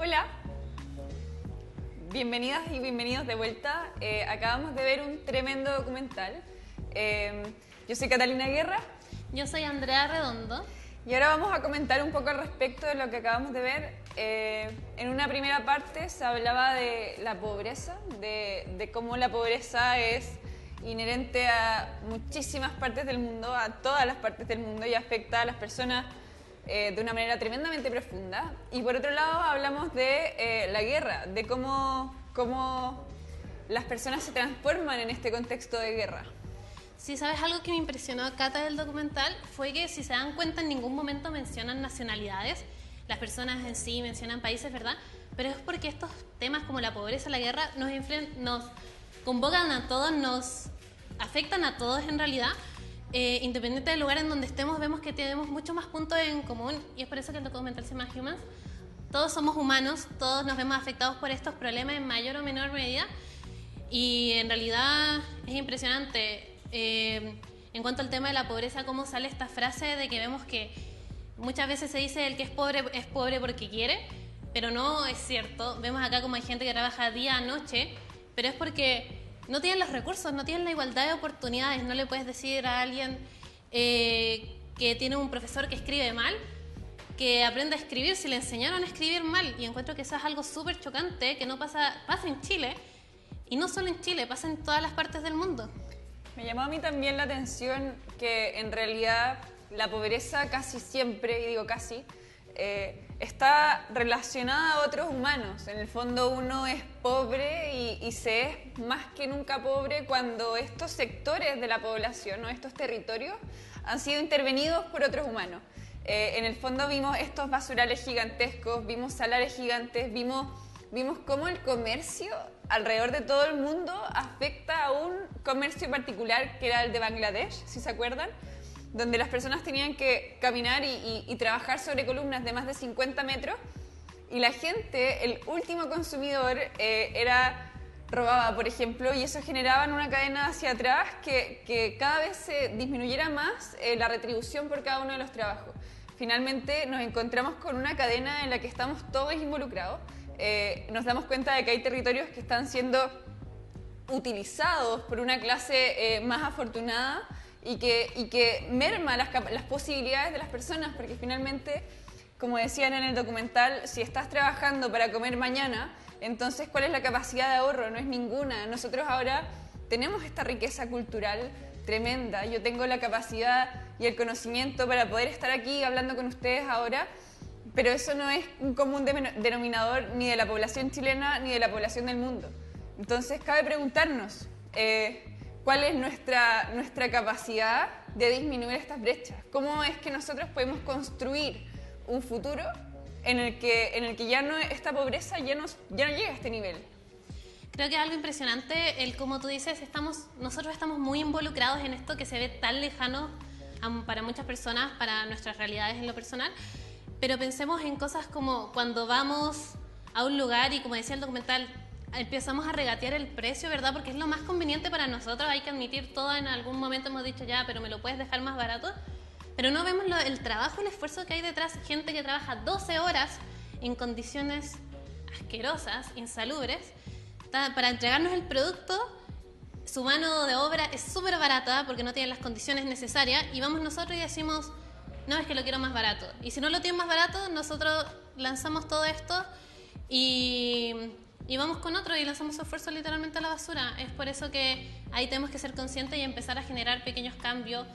Hola, bienvenidas y bienvenidos de vuelta. Acabamos de ver un tremendo documental. Yo soy Catalina Guerra. Yo soy Andrea Redondo. Y ahora vamos a comentar un poco al respecto de lo que acabamos de ver. En una primera parte se hablaba de la pobreza, de cómo la pobreza es inherente a muchísimas partes del mundo, a todas las partes del mundo, y afecta a las personas de una manera tremendamente profunda. Y por otro lado hablamos de la guerra, de cómo las personas se transforman en este contexto de guerra. Si sabes algo que me impresionó, Cata, del documental, fue que, si se dan cuenta, en ningún momento mencionan nacionalidades. Las personas en sí mencionan países, ¿verdad? Pero es porque estos temas como la pobreza, la guerra, nos convocan a todos, nos afectan a todos en realidad. Independiente del lugar en donde estemos, vemos que tenemos muchos más puntos en común, y es por eso que el documental se llama Humans. Todos somos humanos, todos nos vemos afectados por estos problemas en mayor o menor medida, y en realidad es impresionante. En cuanto al tema de la pobreza, cómo sale esta frase de que vemos que muchas veces se dice el que es pobre porque quiere, pero no es cierto. Vemos acá como hay gente que trabaja día a noche, pero es porque no tienen los recursos, no tienen la igualdad de oportunidades. No le puedes decir a alguien que tiene un profesor que escribe mal, que aprenda a escribir si le enseñaron a escribir mal. Y encuentro que eso es algo súper chocante, que no pasa en Chile, y no solo en Chile, pasa en todas las partes del mundo. Me llamó a mí también la atención que en realidad la pobreza casi siempre, y digo casi, está relacionada a otros humanos. En el fondo uno es pobre y se es más que nunca pobre cuando estos sectores de la población o estos territorios han sido intervenidos por otros humanos. En el fondo vimos estos basurales gigantescos, vimos salares gigantes, vimos cómo el comercio alrededor de todo el mundo afecta a un comercio particular que era el de Bangladesh, si se acuerdan, donde las personas tenían que caminar y trabajar sobre columnas de más de 50 metros, y la gente, el último consumidor, robaba, por ejemplo, y eso generaba una cadena hacia atrás que cada vez se disminuyera más la retribución por cada uno de los trabajos. Finalmente nos encontramos con una cadena en la que estamos todos involucrados. Nos damos cuenta de que hay territorios que están siendo utilizados por una clase más afortunada y que merma las posibilidades de las personas, porque finalmente, como decían en el documental, si estás trabajando para comer mañana, entonces ¿cuál es la capacidad de ahorro? No es ninguna. Nosotros ahora tenemos esta riqueza cultural tremenda. Yo tengo la capacidad y el conocimiento para poder estar aquí hablando con ustedes ahora, pero eso no es un común denominador ni de la población chilena ni de la población del mundo. Entonces cabe preguntarnos cuál es nuestra capacidad de disminuir estas brechas. ¿Cómo es que nosotros podemos construir un futuro en el que ya no, esta pobreza ya no llega a este nivel? Creo que es algo impresionante el, como tú dices, nosotros estamos muy involucrados en esto que se ve tan lejano para muchas personas, para nuestras realidades en lo personal. Pero pensemos en cosas como cuando vamos a un lugar y, como decía el documental, empezamos a regatear el precio, ¿verdad? Porque es lo más conveniente para nosotros. Hay que admitir todo, en algún momento hemos dicho ya, pero me lo puedes dejar más barato. Pero no vemos el trabajo y el esfuerzo que hay detrás. Gente que trabaja 12 horas en condiciones asquerosas, insalubres, para entregarnos el producto. Su mano de obra es súper barata porque no tienen las condiciones necesarias, y vamos nosotros y decimos: no, es que lo quiero más barato. Y si no lo tienen más barato, nosotros lanzamos todo esto y vamos con otro y lanzamos su esfuerzo literalmente a la basura. Es por eso que ahí tenemos que ser conscientes y empezar a generar pequeños cambios,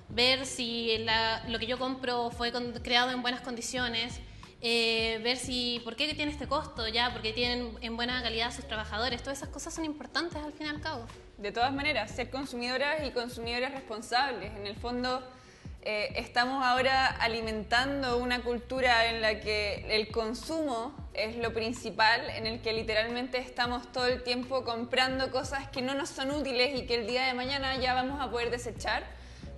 ver si lo que yo compro fue creado en buenas condiciones, ver si por qué tiene este costo, ya, porque tienen en buena calidad sus trabajadores. Todas esas cosas son importantes al fin y al cabo. De todas maneras, ser consumidoras y consumidores responsables. En el fondo, estamos ahora alimentando una cultura en la que el consumo es lo principal, en el que literalmente estamos todo el tiempo comprando cosas que no nos son útiles y que el día de mañana ya vamos a poder desechar,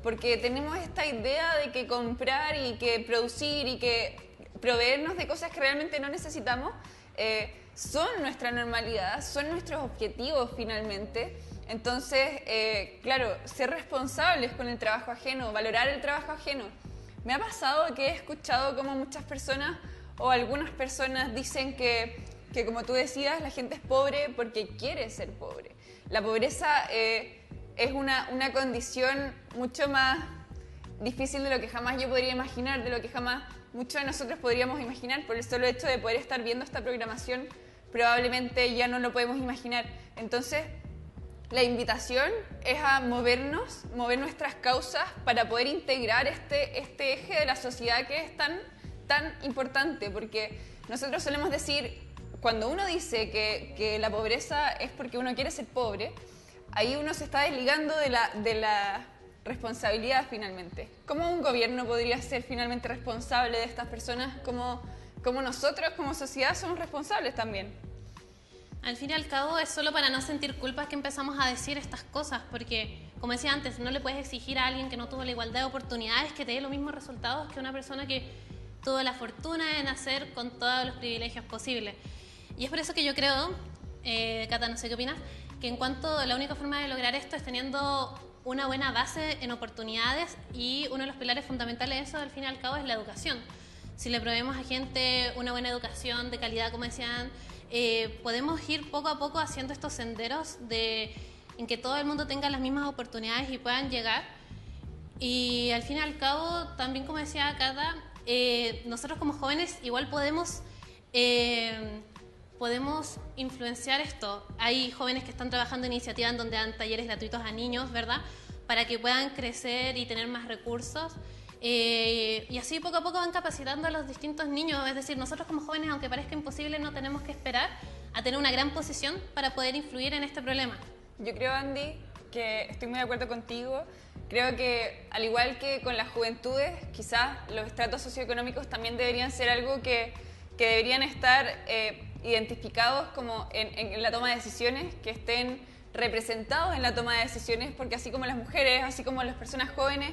porque tenemos esta idea de que comprar y que producir y que proveernos de cosas que realmente no necesitamos son nuestra normalidad, son nuestros objetivos finalmente. Entonces, claro, ser responsables con el trabajo ajeno, valorar el trabajo ajeno. Me ha pasado que he escuchado como muchas personas o algunas personas dicen que como tú decías, la gente es pobre porque quiere ser pobre. La pobreza es una condición mucho más difícil de lo que jamás yo podría imaginar, de lo que jamás muchos de nosotros podríamos imaginar. Por el solo hecho de poder estar viendo esta programación, probablemente ya no lo podemos imaginar. Entonces, la invitación es a movernos, mover nuestras causas para poder integrar este eje de la sociedad que es tan importante, porque nosotros solemos decir, cuando uno dice que la pobreza es porque uno quiere ser pobre, ahí uno se está desligando de la responsabilidad finalmente. ¿Cómo un gobierno podría ser finalmente responsable de estas personas? ¿Cómo nosotros como sociedad somos responsables también? Al fin y al cabo es solo para no sentir culpas que empezamos a decir estas cosas, porque, como decía antes, no le puedes exigir a alguien que no tuvo la igualdad de oportunidades que te dé los mismos resultados que una persona que tuvo la fortuna de nacer con todos los privilegios posibles. Y es por eso que yo creo, Cata, no sé qué opinas, que en cuanto la única forma de lograr esto es teniendo una buena base en oportunidades, y uno de los pilares fundamentales de eso, al fin y al cabo, es la educación. Si le proveemos a gente una buena educación de calidad, como decían, podemos ir poco a poco haciendo estos senderos en que todo el mundo tenga las mismas oportunidades y puedan llegar. Y al fin y al cabo, también como decía Cata, nosotros como jóvenes igual podemos influenciar esto. Hay jóvenes que están trabajando en iniciativas en donde dan talleres gratuitos a niños, ¿verdad? Para que puedan crecer y tener más recursos. Y así poco a poco van capacitando a los distintos niños. Es decir, nosotros como jóvenes, aunque parezca imposible, no tenemos que esperar a tener una gran posición para poder influir en este problema. Yo creo, Andy, que estoy muy de acuerdo contigo. Creo que, al igual que con las juventudes, quizás los estratos socioeconómicos también deberían ser algo que deberían estar identificados como en la toma de decisiones, que estén representados en la toma de decisiones, porque así como las mujeres, así como las personas jóvenes,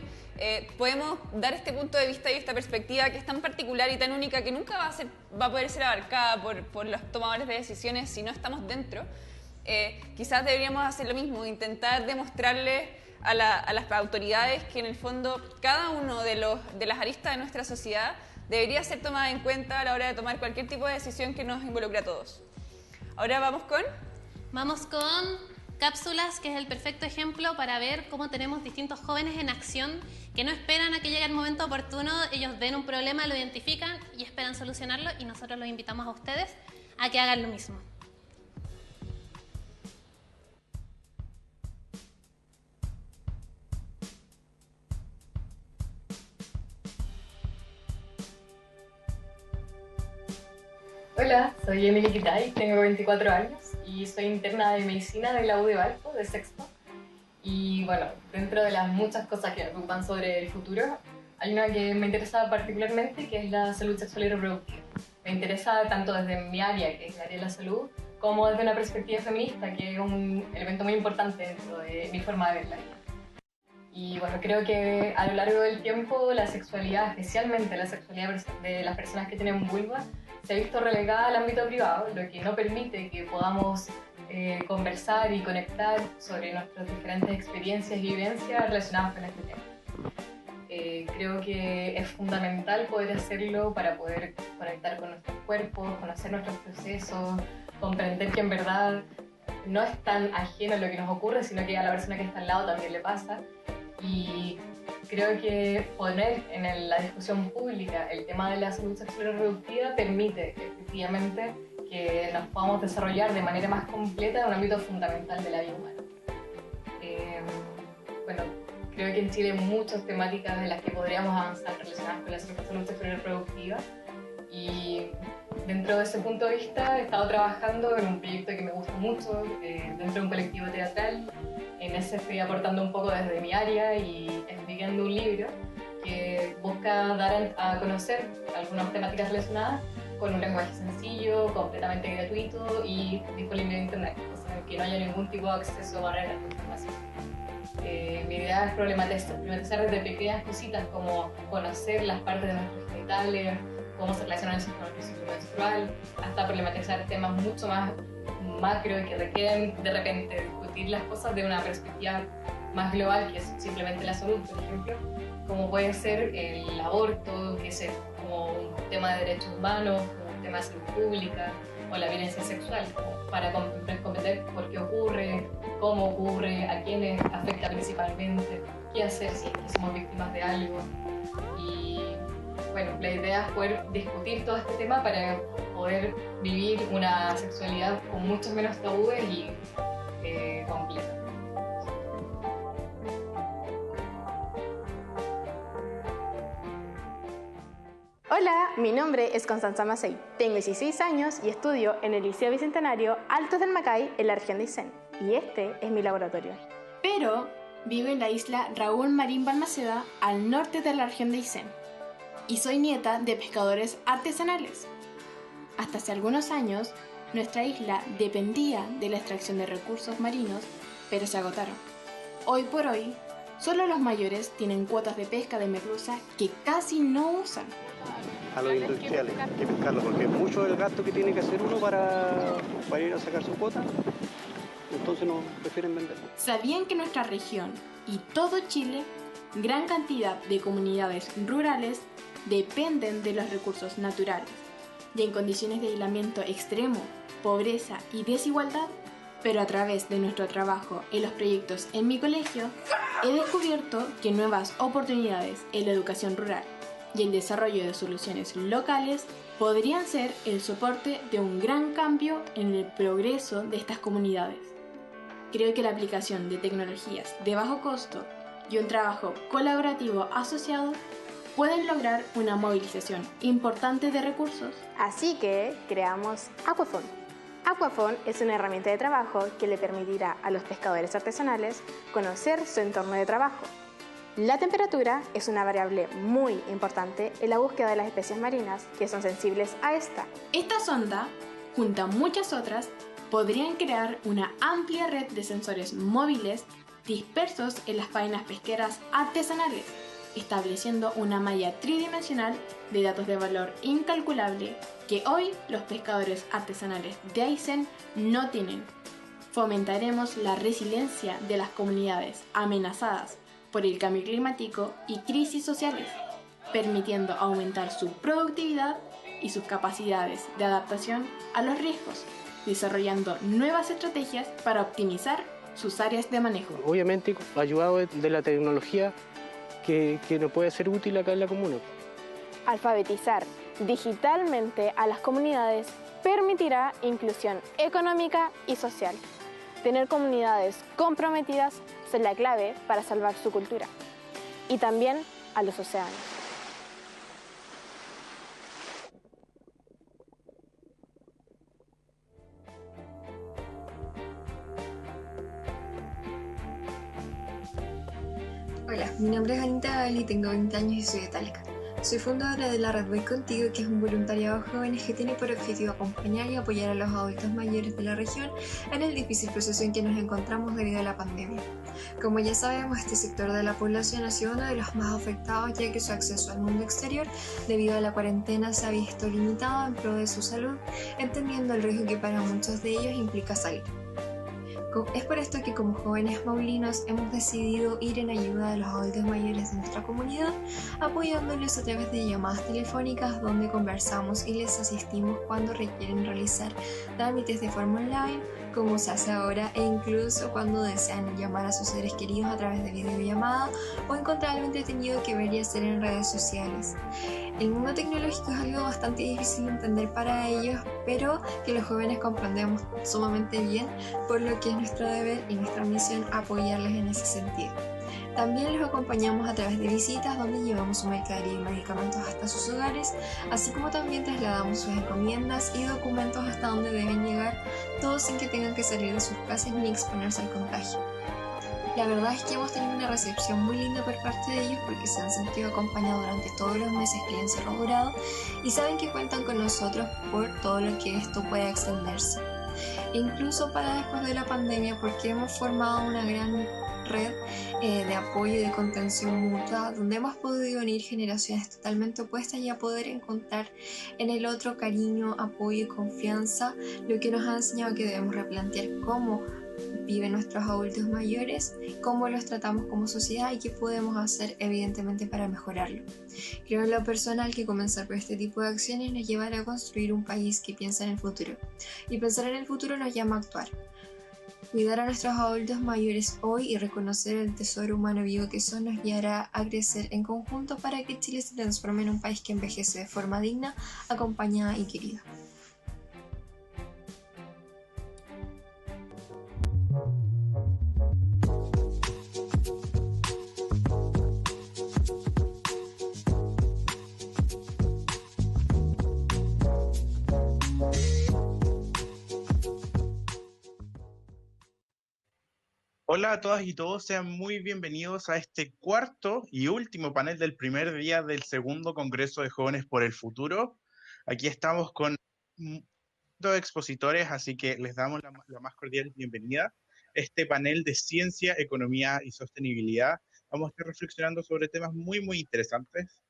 podemos dar este punto de vista y esta perspectiva que es tan particular y tan única que nunca va a poder ser abarcada por los tomadores de decisiones si no estamos dentro. Quizás deberíamos hacer lo mismo, intentar demostrarle a las autoridades que en el fondo cada uno de las aristas de nuestra sociedad debería ser tomada en cuenta a la hora de tomar cualquier tipo de decisión que nos involucre a todos. Ahora vamos con cápsulas, que es el perfecto ejemplo para ver cómo tenemos distintos jóvenes en acción que no esperan a que llegue el momento oportuno. Ellos ven un problema, lo identifican y esperan solucionarlo, y nosotros los invitamos a ustedes a que hagan lo mismo. Hola, soy Emily Kitay, tengo 24 años y soy interna de medicina de la U de Valpo, de sexto. Y bueno, dentro de las muchas cosas que me preocupan sobre el futuro, hay una que me interesa particularmente, que es la salud sexual y reproductiva. Me interesa tanto desde mi área, que es el área de la salud, como desde una perspectiva feminista, que es un elemento muy importante dentro de mi forma de ver la vida. Y bueno, creo que a lo largo del tiempo la sexualidad, especialmente la sexualidad de las personas que tienen vulva, se ha visto relegada al ámbito privado, lo que no permite que podamos conversar y conectar sobre nuestras diferentes experiencias y vivencias relacionadas con este tema. Creo que es fundamental poder hacerlo para poder conectar con nuestros cuerpos, conocer nuestros procesos, comprender que en verdad no es tan ajeno a lo que nos ocurre, sino que a la persona que está al lado también le pasa. Y creo que poner en la discusión pública el tema de la salud sexual y reproductiva permite efectivamente que nos podamos desarrollar de manera más completa en un ámbito fundamental de la vida humana. Bueno, creo que en Chile hay muchas temáticas de las que podríamos avanzar relacionadas con la salud sexual y reproductiva, y dentro de ese punto de vista he estado trabajando en un proyecto que me gusta mucho, dentro de un colectivo teatral. En ese estoy aportando un poco desde mi área y escribiendo un libro que busca dar a conocer algunas temáticas relacionadas con un lenguaje sencillo, completamente gratuito y disponible en internet, o sea, que no haya ningún tipo de acceso a barreras de información. Mi idea es problematizar desde pequeñas cositas como conocer las partes de nuestros genitales, cómo se relacionan con nuestro ciclo menstrual, hasta problematizar temas mucho más macro y que requieren de repente discutir las cosas de una perspectiva más global, que es simplemente la salud, por ejemplo, como puede ser el aborto, que es como un tema de derechos humanos, como un tema de salud pública o la violencia sexual, como para comprender por qué ocurre, cómo ocurre, a quiénes afecta principalmente, qué hacer si somos víctimas de algo. Y bueno, la idea es poder discutir todo este tema para poder vivir una sexualidad con muchos menos tabúes y completa. Hola, mi nombre es Constanza Macei, tengo 16 años y estudio en el Liceo Bicentenario Altos del Macay en la región de Aysén, y este es mi laboratorio. Pero vivo en la isla Raúl Marín Balmaceda, al norte de la región de Aysén, y soy nieta de pescadores artesanales. Hasta hace algunos años, nuestra isla dependía de la extracción de recursos marinos, pero se agotaron. Hoy por hoy, solo los mayores tienen cuotas de pesca de merluza que casi no usan. A los industriales, hay que pescarlo, porque es mucho el gasto que tiene que hacer uno para ir a sacar su cuota, entonces no prefieren venderlo. ¿Sabían que en nuestra región y todo Chile, gran cantidad de comunidades rurales dependen de los recursos naturales y en condiciones de aislamiento extremo, pobreza y desigualdad? Pero a través de nuestro trabajo en los proyectos en mi colegio, he descubierto que nuevas oportunidades en la educación rural y el desarrollo de soluciones locales podrían ser el soporte de un gran cambio en el progreso de estas comunidades. Creo que la aplicación de tecnologías de bajo costo y un trabajo colaborativo asociado pueden lograr una movilización importante de recursos. Así que creamos Aquafon. Aquafon es una herramienta de trabajo que le permitirá a los pescadores artesanales conocer su entorno de trabajo. La temperatura es una variable muy importante en la búsqueda de las especies marinas que son sensibles a esta. Esta sonda, junto a muchas otras, podrían crear una amplia red de sensores móviles dispersos en las faenas pesqueras artesanales, estableciendo una malla tridimensional de datos de valor incalculable que hoy los pescadores artesanales de Aysén no tienen. Fomentaremos la resiliencia de las comunidades amenazadas por el cambio climático y crisis sociales, permitiendo aumentar su productividad y sus capacidades de adaptación a los riesgos, desarrollando nuevas estrategias para optimizar sus áreas de manejo. Obviamente, ayudado de la tecnología que nos puede ser útil acá en la comuna. Alfabetizar digitalmente a las comunidades permitirá inclusión económica y social. Tener comunidades comprometidas es la clave para salvar su cultura y también a los océanos. Hola, mi nombre es Anita Abel y tengo 20 años y soy de Talca. Soy fundadora de la Red Voy Contigo, que es un voluntariado de jóvenes que tiene por objetivo acompañar y apoyar a los adultos mayores de la región en el difícil proceso en que nos encontramos debido a la pandemia. Como ya sabemos, este sector de la población ha sido uno de los más afectados, ya que su acceso al mundo exterior debido a la cuarentena se ha visto limitado en pro de su salud, entendiendo el riesgo que para muchos de ellos implica salir. Es por esto que como jóvenes maulinos hemos decidido ir en ayuda de los adultos mayores de nuestra comunidad, apoyándoles a través de llamadas telefónicas donde conversamos y les asistimos cuando requieren realizar trámites de forma online, como se hace ahora, e incluso cuando desean llamar a sus seres queridos a través de videollamada o encontrar algo entretenido que ver y hacer en redes sociales. El mundo tecnológico es algo bastante difícil de entender para ellos, pero que los jóvenes comprendemos sumamente bien, por lo que es nuestro deber y nuestra misión apoyarles en ese sentido. También los acompañamos a través de visitas donde llevamos su mercadería y medicamentos hasta sus hogares, así como también trasladamos sus encomiendas y documentos hasta donde deben llegar, todos sin que tengan que salir de sus casas ni exponerse al contagio. La verdad es que hemos tenido una recepción muy linda por parte de ellos porque se han sentido acompañados durante todos los meses que el encierro ha durado y saben que cuentan con nosotros por todo lo que esto pueda extenderse. Incluso para después de la pandemia, porque hemos formado una gran red de apoyo y de contención mutua, donde hemos podido unir generaciones totalmente opuestas y a poder encontrar en el otro cariño, apoyo y confianza, lo que nos ha enseñado que debemos replantear cómo viven nuestros adultos mayores, cómo los tratamos como sociedad y qué podemos hacer evidentemente para mejorarlo. Creo en lo personal que comenzar por este tipo de acciones nos llevará a construir un país que piensa en el futuro, y pensar en el futuro nos llama a actuar. Cuidar a nuestros adultos mayores hoy y reconocer el tesoro humano vivo que son nos guiará a crecer en conjunto para que Chile se transforme en un país que envejece de forma digna, acompañada y querida. Hola a todas y todos, sean muy bienvenidos a este cuarto y último panel del primer día del segundo Congreso de Jóvenes por el Futuro. Aquí estamos con dos expositores, así que les damos la más cordial bienvenida. Este panel de ciencia, economía y sostenibilidad. Vamos a estar reflexionando sobre temas muy interesantes.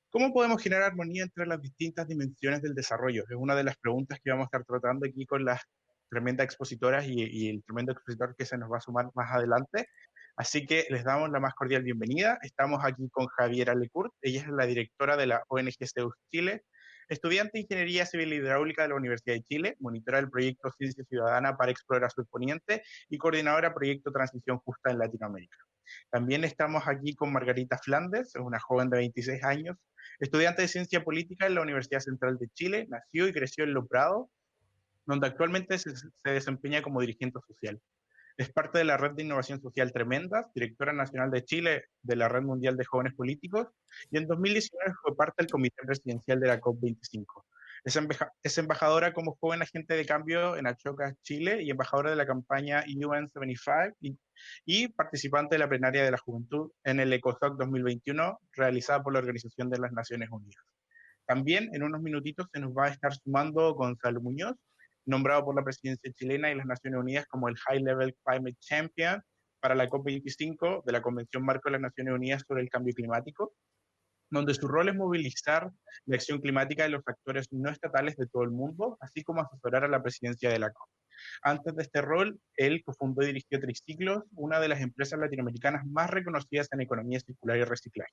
¿Cómo podemos generar armonía entre las distintas dimensiones del desarrollo? Es una de las preguntas que vamos a estar tratando aquí con las tremendas expositoras y el tremendo expositor que se nos va a sumar más adelante. Así que les damos la más cordial bienvenida. Estamos aquí con Javiera Lecourt. Ella es la directora de la ONG Zeus Chile, estudiante de Ingeniería Civil y Hidráulica de la Universidad de Chile, monitora del proyecto Ciencia Ciudadana para Explorar Surponiente y coordinadora Proyecto Transición Justa en Latinoamérica. También estamos aquí con Margarita Flandes, una joven de 26 años, estudiante de Ciencia Política en la Universidad Central de Chile, nació y creció en Lo Prado, donde actualmente se desempeña como dirigente social. Es parte de la Red de Innovación Social Tremendas, directora nacional de Chile de la Red Mundial de Jóvenes Políticos, y en 2019 fue parte del comité presidencial de la COP25. Es embajadora como joven agente de cambio en Ashoka, Chile, y embajadora de la campaña UN75 y participante de la plenaria de la juventud en el ECOSOC 2021, realizada por la Organización de las Naciones Unidas. También en unos minutitos se nos va a estar sumando Gonzalo Muñoz, nombrado por la presidencia chilena y las Naciones Unidas como el High Level Climate Champion para la COP25 de la Convención Marco de las Naciones Unidas sobre el Cambio Climático, donde su rol es movilizar la acción climática de los actores no estatales de todo el mundo, así como asesorar a la presidencia de la COP. Antes de este rol, él cofundó y dirigió Triciclos, una de las empresas latinoamericanas más reconocidas en economía circular y reciclaje.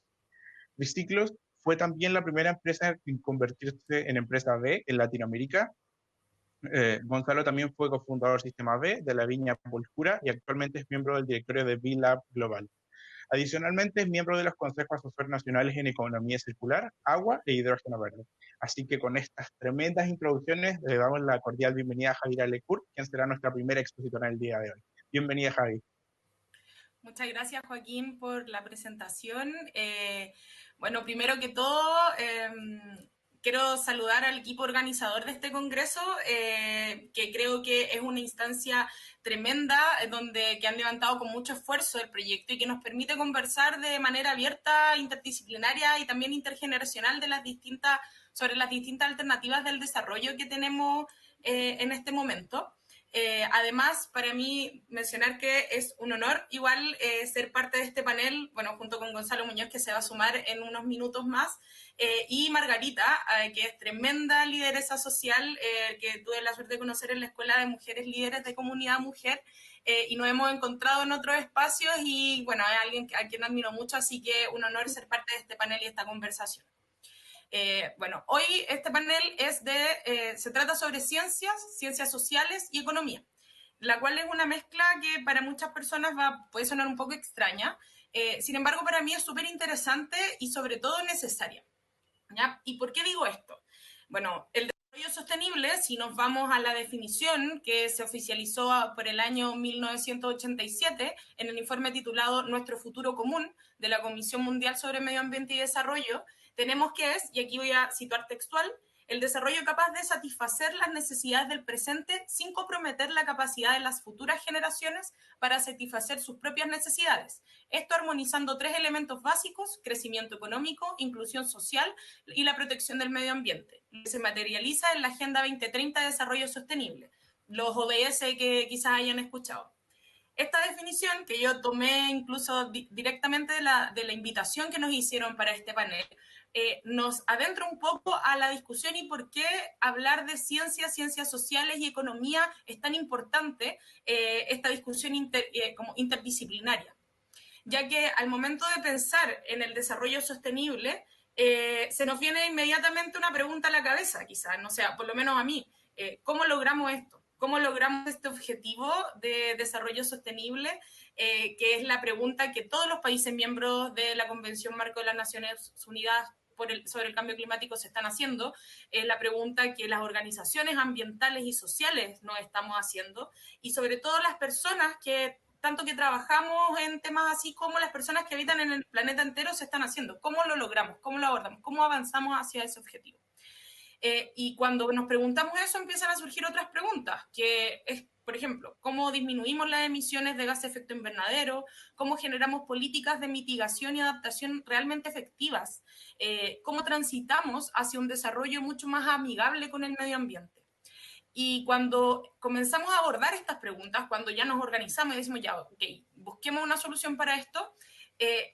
Triciclos fue también la primera empresa en convertirse en empresa B en Latinoamérica. Gonzalo también fue cofundador Sistema B de la Viña Polcura y actualmente es miembro del directorio de B-Lab Global. Adicionalmente es miembro de los consejos asesores nacionales en economía circular, agua e hidrógeno verde. Así que con estas tremendas introducciones le damos la cordial bienvenida a Javiera Lecourt, quien será nuestra primera expositora el día de hoy. Bienvenida, Javi. Muchas gracias, Joaquín, por la presentación. Bueno, primero que todo, quiero saludar al equipo organizador de este congreso, que creo que es una instancia tremenda, que han levantado con mucho esfuerzo el proyecto y que nos permite conversar de manera abierta, interdisciplinaria y también intergeneracional sobre las distintas alternativas del desarrollo que tenemos en este momento. Además, para mí, mencionar que es un honor igual ser parte de este panel, bueno, junto con Gonzalo Muñoz, que se va a sumar en unos minutos más, y Margarita, que es tremenda lideresa social, que tuve la suerte de conocer en la Escuela de Mujeres Líderes de Comunidad Mujer, y nos hemos encontrado en otros espacios, y bueno, es alguien a quien admiro mucho, así que un honor ser parte de este panel y esta conversación. Bueno, hoy este panel se trata sobre ciencias sociales y economía, la cual es una mezcla que para muchas personas puede sonar un poco extraña. Sin embargo, para mí es súper interesante y sobre todo necesaria, ¿ya? ¿Y por qué digo esto? Bueno, el desarrollo sostenible, si nos vamos a la definición que se oficializó por el año 1987 en el informe titulado Nuestro futuro común de la Comisión Mundial sobre Medio Ambiente y Desarrollo, tenemos que es, y aquí voy a citar textual, el desarrollo capaz de satisfacer las necesidades del presente sin comprometer la capacidad de las futuras generaciones para satisfacer sus propias necesidades. Esto armonizando tres elementos básicos: crecimiento económico, inclusión social y la protección del medio ambiente, que se materializa en la Agenda 2030 de Desarrollo Sostenible, los ODS que quizás hayan escuchado. Esta definición, que yo tomé incluso directamente de la invitación que nos hicieron para este panel, nos adentra un poco a la discusión y por qué hablar de ciencias sociales y economía es tan importante, esta discusión como interdisciplinaria, ya que al momento de pensar en el desarrollo sostenible, se nos viene inmediatamente una pregunta a la cabeza, quizás, no sé, por lo menos a mí, ¿cómo logramos esto? ¿Cómo logramos este objetivo de desarrollo sostenible? Que es la pregunta que todos los países miembros de la Convención Marco de las Naciones Unidas sobre el cambio climático se están haciendo, es la pregunta que las organizaciones ambientales y sociales nos estamos haciendo, y sobre todo las personas que tanto que trabajamos en temas así como las personas que habitan en el planeta entero se están haciendo. ¿Cómo lo logramos? ¿Cómo lo abordamos? ¿Cómo avanzamos hacia ese objetivo? Y cuando nos preguntamos eso, empiezan a surgir otras preguntas, que es, por ejemplo, ¿cómo disminuimos las emisiones de gases de efecto invernadero? ¿Cómo generamos políticas de mitigación y adaptación realmente efectivas? ¿Cómo transitamos hacia un desarrollo mucho más amigable con el medio ambiente? Y cuando comenzamos a abordar estas preguntas, cuando ya nos organizamos y decimos, ya, ok, busquemos una solución para esto,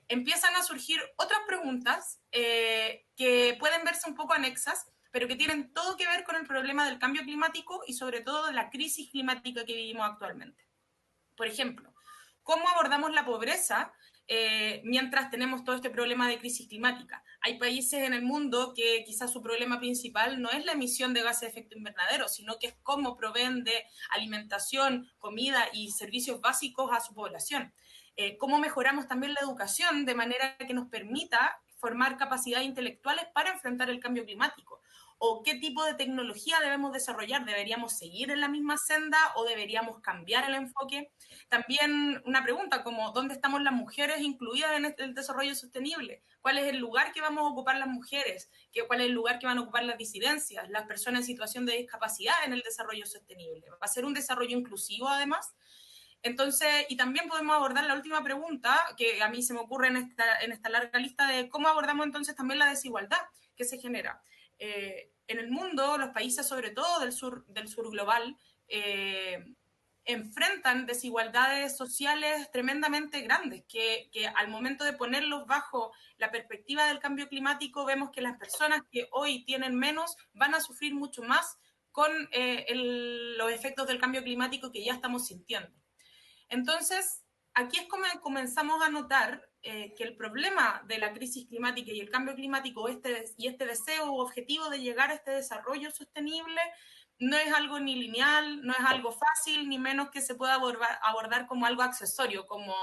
empiezan a surgir otras preguntas que pueden verse un poco anexas, pero que tienen todo que ver con el problema del cambio climático y sobre todo de la crisis climática que vivimos actualmente. Por ejemplo, ¿cómo abordamos la pobreza mientras tenemos todo este problema de crisis climática? Hay países en el mundo que quizás su problema principal no es la emisión de gases de efecto invernadero, sino que es cómo proveen de alimentación, comida y servicios básicos a su población. Cómo mejoramos también la educación de manera que nos permita formar capacidades intelectuales para enfrentar el cambio climático. ¿O qué tipo de tecnología debemos desarrollar? ¿Deberíamos seguir en la misma senda o deberíamos cambiar el enfoque? También una pregunta como, ¿dónde estamos las mujeres incluidas en el desarrollo sostenible? ¿Cuál es el lugar que vamos a ocupar las mujeres? ¿Cuál es el lugar que van a ocupar las disidencias, las personas en situación de discapacidad en el desarrollo sostenible? ¿Va a ser un desarrollo inclusivo además? Entonces, y también podemos abordar la última pregunta, que a mí se me ocurre en esta larga lista, de cómo abordamos entonces también la desigualdad que se genera. En el mundo, los países, sobre todo del sur global, enfrentan desigualdades sociales tremendamente grandes, que al momento de ponerlos bajo la perspectiva del cambio climático, vemos que las personas que hoy tienen menos van a sufrir mucho más con los efectos del cambio climático que ya estamos sintiendo. Entonces, aquí es como comenzamos a notar que el problema de la crisis climática y el cambio climático y este deseo u objetivo de llegar a este desarrollo sostenible no es algo ni lineal, no es algo fácil, ni menos que se pueda abordar como algo accesorio, como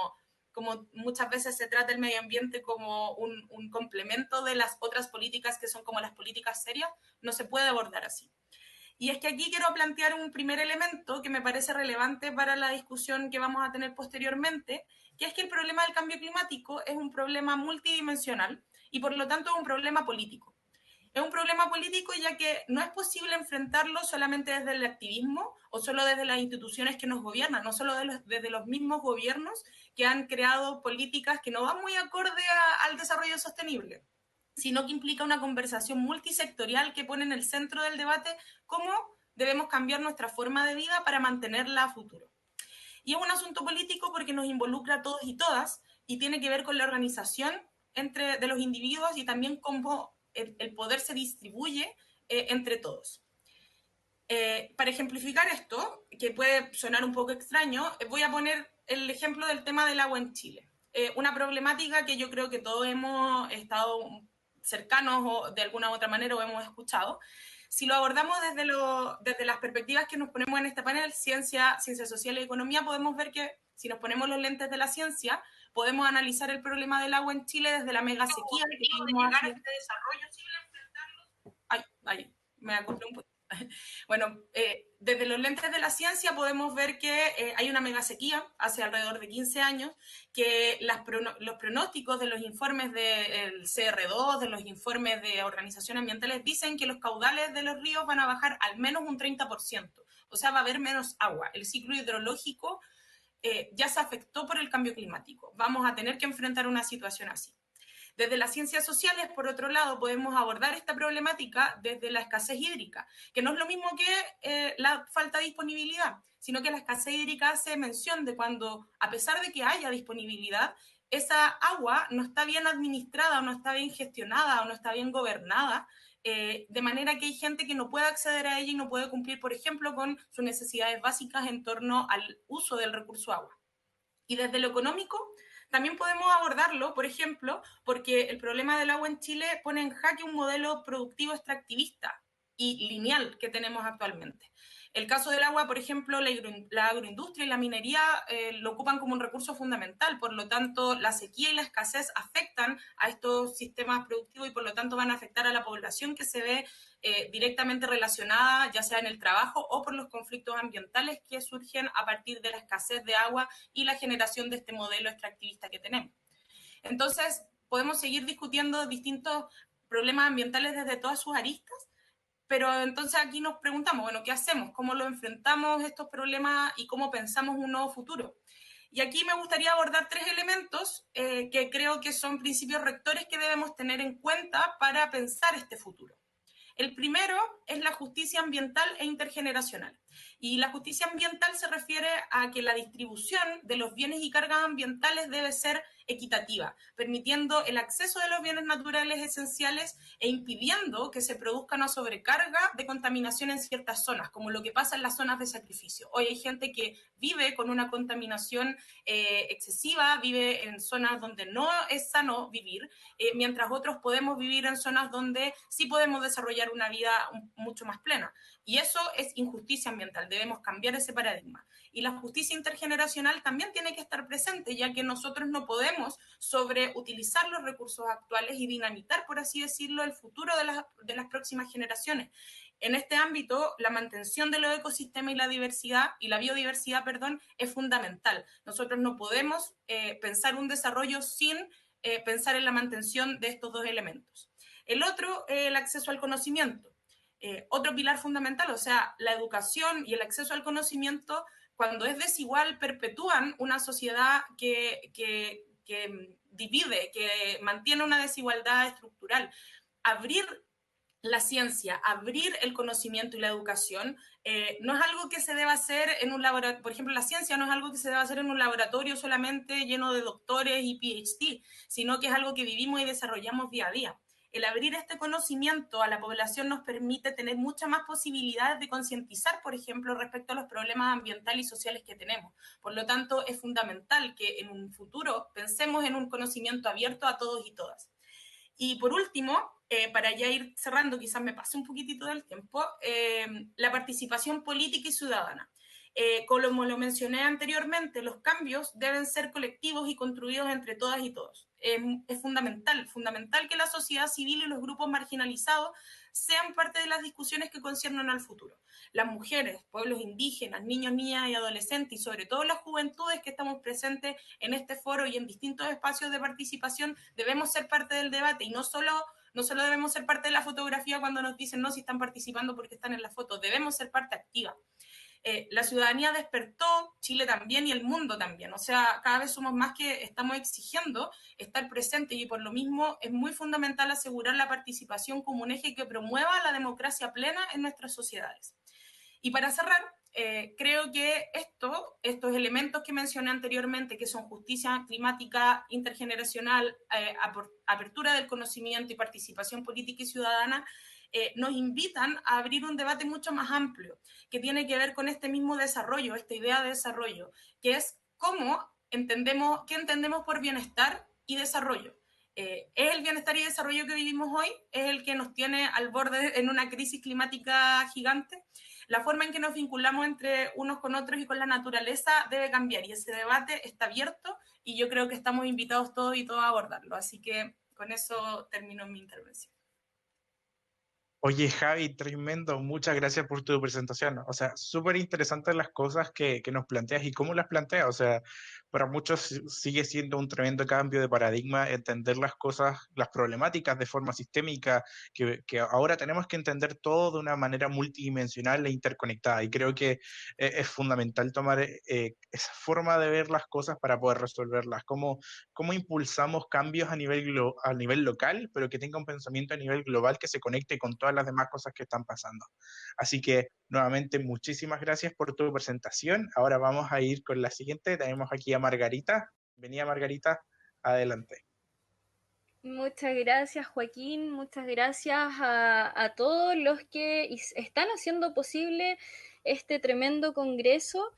muchas veces se trata el medio ambiente como un complemento de las otras políticas que son como las políticas serias, no se puede abordar así. Y es que aquí quiero plantear un primer elemento que me parece relevante para la discusión que vamos a tener posteriormente, que es que el problema del cambio climático es un problema multidimensional y por lo tanto es un problema político. Es un problema político ya que no es posible enfrentarlo solamente desde el activismo o solo desde las instituciones que nos gobiernan, no solo desde los mismos gobiernos que han creado políticas que no van muy acorde al desarrollo sostenible, sino que implica una conversación multisectorial que pone en el centro del debate cómo debemos cambiar nuestra forma de vida para mantenerla a futuro. Y es un asunto político porque nos involucra a todos y todas y tiene que ver con la organización de los individuos y también cómo el poder se distribuye entre todos. Para ejemplificar esto, que puede sonar un poco extraño, voy a poner el ejemplo del tema del agua en Chile. Una problemática que yo creo que todos hemos estado cercanos o de alguna u otra manera o hemos escuchado. Si lo abordamos desde las perspectivas que nos ponemos en este panel, ciencia social y economía, podemos ver que si nos ponemos los lentes de la ciencia, podemos analizar el problema del agua en Chile desde la mega sequía que tuvimos llegar a este desarrollo Chile enfrentarlo. Me acordé un poco. Bueno, desde los lentes de la ciencia podemos ver que hay una mega sequía hace alrededor de 15 años, que los pronósticos de los informes del CR2, de los informes de organizaciones ambientales, dicen que los caudales de los ríos van a bajar al menos un 30%, o sea, va a haber menos agua. El ciclo hidrológico ya se afectó por el cambio climático. Vamos a tener que enfrentar una situación así. Desde las ciencias sociales, por otro lado, podemos abordar esta problemática desde la escasez hídrica, que no es lo mismo que la falta de disponibilidad, sino que la escasez hídrica hace mención de cuando, a pesar de que haya disponibilidad, esa agua no está bien administrada o no está bien gestionada o no está bien gobernada, de manera que hay gente que no puede acceder a ella y no puede cumplir, por ejemplo, con sus necesidades básicas en torno al uso del recurso agua. Y desde lo económico, también podemos abordarlo, por ejemplo, porque el problema del agua en Chile pone en jaque un modelo productivo extractivista y lineal que tenemos actualmente. El caso del agua, por ejemplo, la agroindustria y la minería lo ocupan como un recurso fundamental, por lo tanto, la sequía y la escasez afectan a estos sistemas productivos y por lo tanto van a afectar a la población que se ve directamente relacionada, ya sea en el trabajo o por los conflictos ambientales que surgen a partir de la escasez de agua y la generación de este modelo extractivista que tenemos. Entonces, podemos seguir discutiendo distintos problemas ambientales desde todas sus aristas, pero entonces aquí nos preguntamos, bueno, ¿qué hacemos? ¿Cómo lo enfrentamos estos problemas y cómo pensamos un nuevo futuro? Y aquí me gustaría abordar 3 elementos que creo que son principios rectores que debemos tener en cuenta para pensar este futuro. El primero es la justicia ambiental e intergeneracional. Y la justicia ambiental se refiere a que la distribución de los bienes y cargas ambientales debe ser equitativa, permitiendo el acceso de los bienes naturales esenciales e impidiendo que se produzca una sobrecarga de contaminación en ciertas zonas, como lo que pasa en las zonas de sacrificio. Hoy hay gente que vive con una contaminación excesiva, vive en zonas donde no es sano vivir, mientras otros podemos vivir en zonas donde sí podemos desarrollar una vida mucho más plena. Y eso es injusticia ambiental, debemos cambiar ese paradigma. Y la justicia intergeneracional también tiene que estar presente, ya que nosotros no podemos sobreutilizar los recursos actuales y dinamitar, por así decirlo, el futuro de las próximas generaciones. En este ámbito, la mantención de los ecosistemas y la biodiversidad, es fundamental. Nosotros no podemos pensar un desarrollo sin pensar en la mantención de estos 2 elementos. El otro, el acceso al conocimiento. Otro pilar fundamental, o sea, la educación y el acceso al conocimiento, cuando es desigual, perpetúan una sociedad que divide, que mantiene una desigualdad estructural. Abrir la ciencia, abrir el conocimiento y la educación, no es algo que se deba hacer en un laboratorio, por ejemplo, la ciencia no es algo que se deba hacer en un laboratorio solamente lleno de doctores y PhD, sino que es algo que vivimos y desarrollamos día a día. El abrir este conocimiento a la población nos permite tener muchas más posibilidades de concientizar, por ejemplo, respecto a los problemas ambientales y sociales que tenemos. Por lo tanto, es fundamental que en un futuro pensemos en un conocimiento abierto a todos y todas. Y por último, para ya ir cerrando, quizás me pase un poquitito del tiempo, la participación política y ciudadana. Como lo mencioné anteriormente, los cambios deben ser colectivos y construidos entre todas y todos. Es fundamental que la sociedad civil y los grupos marginalizados sean parte de las discusiones que conciernen al futuro. Las mujeres, pueblos indígenas, niños, niñas y adolescentes, y sobre todo las juventudes que estamos presentes en este foro y en distintos espacios de participación, debemos ser parte del debate y no solo debemos ser parte de la fotografía cuando nos dicen no si están participando porque están en la foto, debemos ser parte activa. La ciudadanía despertó, Chile también y el mundo también, o sea, cada vez somos más que estamos exigiendo estar presentes y por lo mismo es muy fundamental asegurar la participación como un eje que promueva la democracia plena en nuestras sociedades. Y para cerrar, creo que estos elementos que mencioné anteriormente, que son justicia climática intergeneracional, apertura del conocimiento y participación política y ciudadana, nos invitan a abrir un debate mucho más amplio, que tiene que ver con este mismo desarrollo, esta idea de desarrollo, que es qué entendemos por bienestar y desarrollo. ¿Es el bienestar y desarrollo que vivimos hoy? ¿Es el que nos tiene al borde en una crisis climática gigante? La forma en que nos vinculamos entre unos con otros y con la naturaleza debe cambiar y ese debate está abierto y yo creo que estamos invitados todos y todas a abordarlo. Así que con eso termino mi intervención. Oye, Javi, tremendo, muchas gracias por tu presentación. O sea, súper interesantes las cosas que nos planteas y cómo las planteas. O sea, para muchos sigue siendo un tremendo cambio de paradigma entender las cosas, las problemáticas de forma sistémica, que ahora tenemos que entender todo de una manera multidimensional e interconectada. Y creo que es fundamental tomar esa forma de ver las cosas para poder resolverlas. Cómo impulsamos cambios a nivel local, pero que tenga un pensamiento a nivel global que se conecte con todas las demás cosas que están pasando. Así que, nuevamente, muchísimas gracias por tu presentación. Ahora vamos a ir con la siguiente. Tenemos aquí a Margarita. Venía Margarita. Adelante. Muchas gracias, Joaquín. Muchas gracias a todos los que están haciendo posible este tremendo congreso.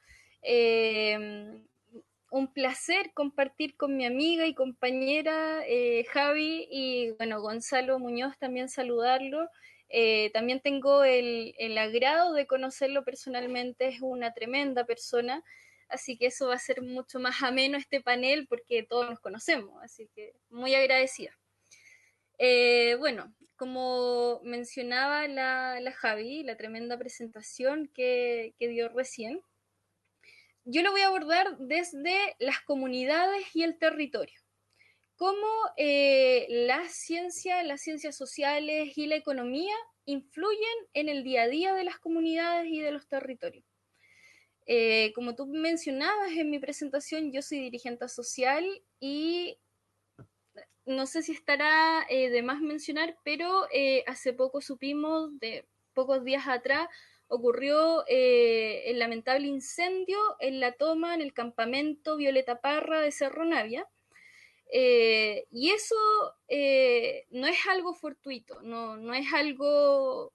Un placer compartir con mi amiga y compañera Javi y bueno, Gonzalo Muñoz, también saludarlo. También tengo el agrado de conocerlo personalmente, es una tremenda persona, así que eso va a ser mucho más ameno este panel porque todos nos conocemos, así que muy agradecida. Bueno, como mencionaba la Javi, la tremenda presentación que dio recién, yo lo voy a abordar desde las comunidades y el territorio. Cómo las ciencias sociales y la economía influyen en el día a día de las comunidades y de los territorios. Como tú mencionabas en mi presentación, yo soy dirigente social y no sé si estará de más mencionar, pero hace poco supimos, de pocos días atrás, ocurrió el lamentable incendio en la toma en el campamento Violeta Parra de Cerro Navia. Y eso no es algo fortuito, no es algo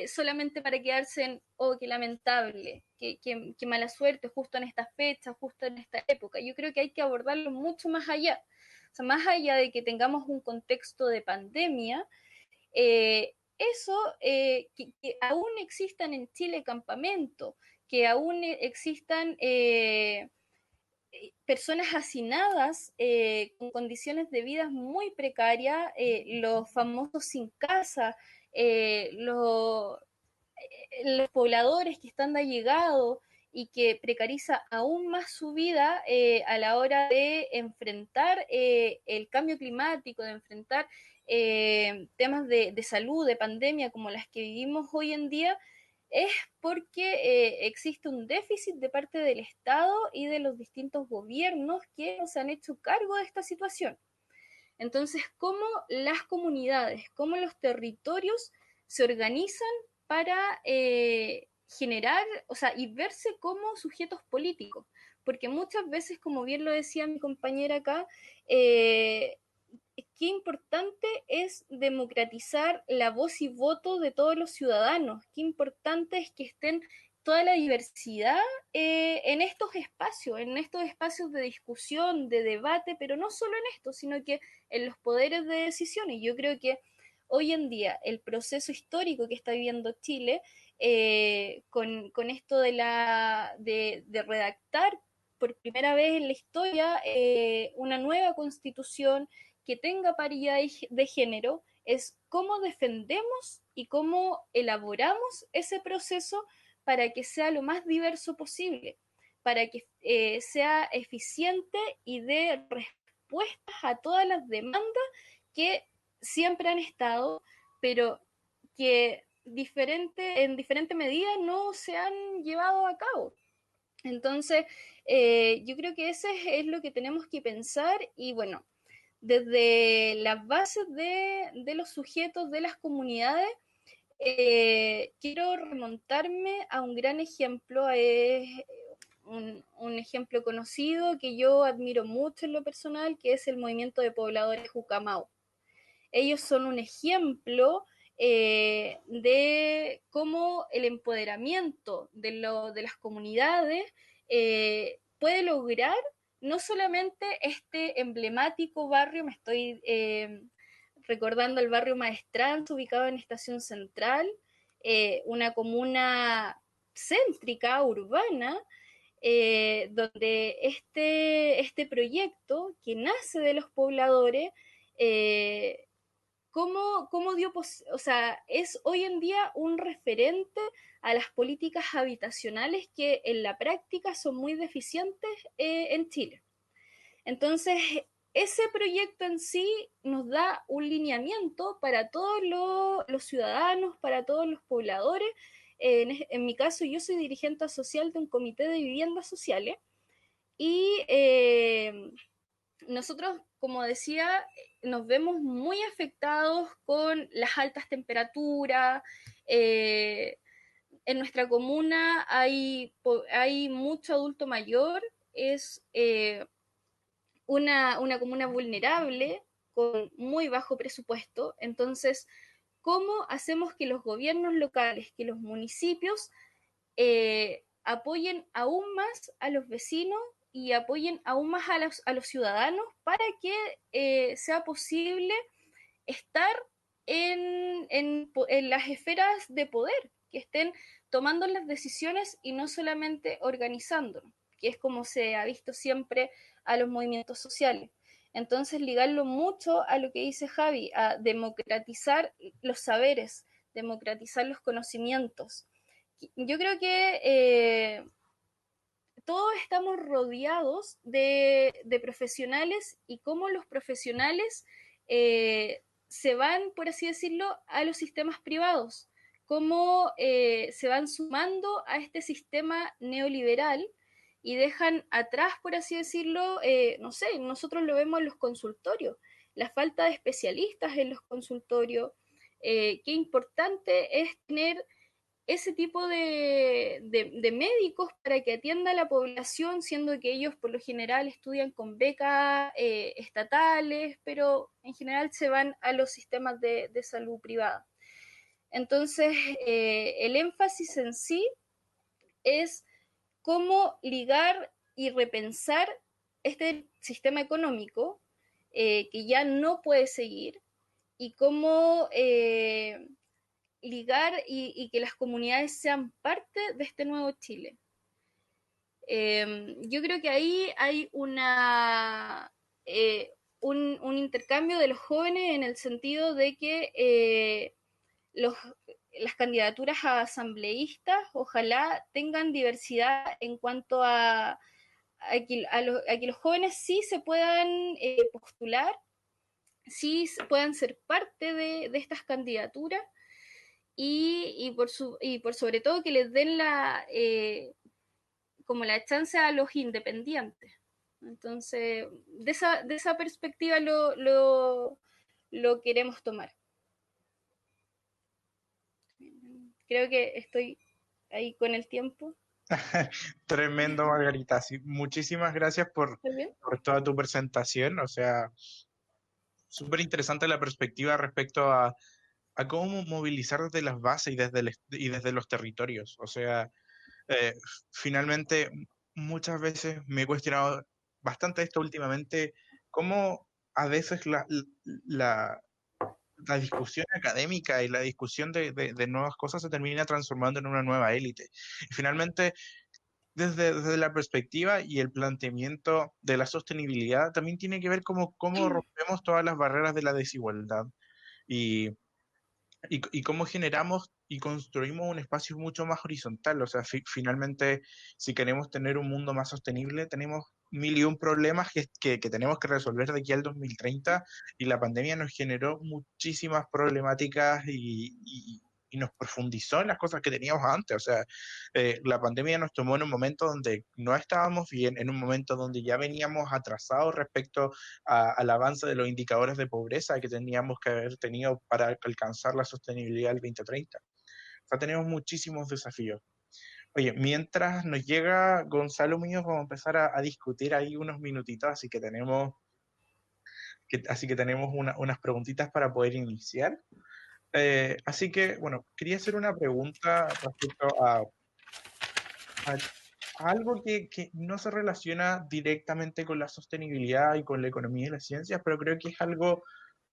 solamente para quedarse en, oh, qué lamentable, qué mala suerte, justo en estas fechas, justo en esta época. Yo creo que hay que abordarlo mucho más allá. O sea, más allá de que tengamos un contexto de pandemia, que aún existan en Chile campamentos, que aún existan personas hacinadas con condiciones de vida muy precarias, los famosos sin casa, los pobladores que están de allegado y que precariza aún más su vida a la hora de enfrentar el cambio climático, de enfrentar temas de salud, de pandemia como las que vivimos hoy en día, es porque existe un déficit de parte del Estado y de los distintos gobiernos que no se han hecho cargo de esta situación. Entonces, ¿cómo las comunidades, cómo los territorios se organizan para generar, o sea, y verse como sujetos políticos? Porque muchas veces, como bien lo decía mi compañera acá, qué importante es democratizar la voz y voto de todos los ciudadanos, qué importante es que estén toda la diversidad en estos espacios de discusión, de debate, pero no solo en esto, sino que en los poderes de decisión. Y yo creo que hoy en día el proceso histórico que está viviendo Chile, con esto de redactar por primera vez en la historia una nueva constitución que tenga paridad de género, es cómo defendemos y cómo elaboramos ese proceso para que sea lo más diverso posible, para que sea eficiente y dé respuestas a todas las demandas que siempre han estado, pero que en diferente medida no se han llevado a cabo. Entonces, yo creo que ese es lo que tenemos que pensar y bueno, desde las bases de los sujetos, de las comunidades, quiero remontarme a un gran ejemplo, es un ejemplo conocido que yo admiro mucho en lo personal, que es el movimiento de pobladores Jucamau. Ellos son un ejemplo de cómo el empoderamiento de las comunidades puede lograr no solamente este emblemático barrio, me estoy recordando el barrio Maestranza, ubicado en Estación Central, una comuna céntrica, urbana, donde este proyecto que nace de los pobladores, cómo dio, o sea, es hoy en día un referente a las políticas habitacionales que en la práctica son muy deficientes en Chile. Entonces, ese proyecto en sí nos da un lineamiento para todos los ciudadanos, para todos los pobladores. En mi caso, yo soy dirigente social de un comité de viviendas sociales y nosotros, como decía, nos vemos muy afectados con las altas temperaturas. En nuestra comuna hay mucho adulto mayor, es una comuna vulnerable con muy bajo presupuesto. Entonces, ¿cómo hacemos que los gobiernos locales, que los municipios apoyen aún más a los vecinos y apoyen aún más a los ciudadanos para que sea posible estar en las esferas de poder, que estén tomando las decisiones y no solamente organizándonos, que es como se ha visto siempre a los movimientos sociales? Entonces, ligarlo mucho a lo que dice Javi, a democratizar los saberes, democratizar los conocimientos. Yo creo que todos estamos rodeados de profesionales, y cómo los profesionales se van, por así decirlo, a los sistemas privados, cómo se van sumando a este sistema neoliberal y dejan atrás, por así decirlo, no sé, nosotros lo vemos en los consultorios, la falta de especialistas en los consultorios, qué importante es tener ese tipo de médicos para que atienda a la población, siendo que ellos por lo general estudian con becas estatales, pero en general se van a los sistemas de salud privada. Entonces, el énfasis en sí es cómo ligar y repensar este sistema económico que ya no puede seguir, y cómo ligar y que las comunidades sean parte de este nuevo Chile. Yo creo que ahí hay un intercambio de los jóvenes, en el sentido de que las candidaturas a asambleístas ojalá tengan diversidad en cuanto a que los jóvenes sí se puedan postular, sí puedan ser parte de estas candidaturas, y por sobre todo que les den como la chance a los independientes. Entonces, de esa perspectiva lo queremos tomar. Creo que estoy ahí con el tiempo. Tremendo, Margarita. Sí, muchísimas gracias por toda tu presentación. O sea, súper interesante la perspectiva respecto a cómo movilizar desde las bases y desde los territorios. O sea, finalmente, muchas veces me he cuestionado bastante esto últimamente, cómo a veces la discusión académica y la discusión de nuevas cosas se termina transformando en una nueva élite. Y finalmente, desde la perspectiva y el planteamiento de la sostenibilidad, también tiene que ver cómo rompemos todas las barreras de la desigualdad. Y cómo generamos y construimos un espacio mucho más horizontal. O sea, finalmente, si queremos tener un mundo más sostenible, tenemos mil y un problemas que tenemos que resolver de aquí al 2030, y la pandemia nos generó muchísimas problemáticas y nos profundizó en las cosas que teníamos antes. O sea, la pandemia nos tomó en un momento donde no estábamos bien, en un momento donde ya veníamos atrasados respecto al avance de los indicadores de pobreza que teníamos que haber tenido para alcanzar la sostenibilidad del 2030. O sea, tenemos muchísimos desafíos. Oye, mientras nos llega Gonzalo Muñoz, vamos a empezar a discutir ahí unos minutitos, así que tenemos unas preguntitas para poder iniciar. Así que, bueno, quería hacer una pregunta respecto a algo que no se relaciona directamente con la sostenibilidad y con la economía y las ciencias, pero creo que es algo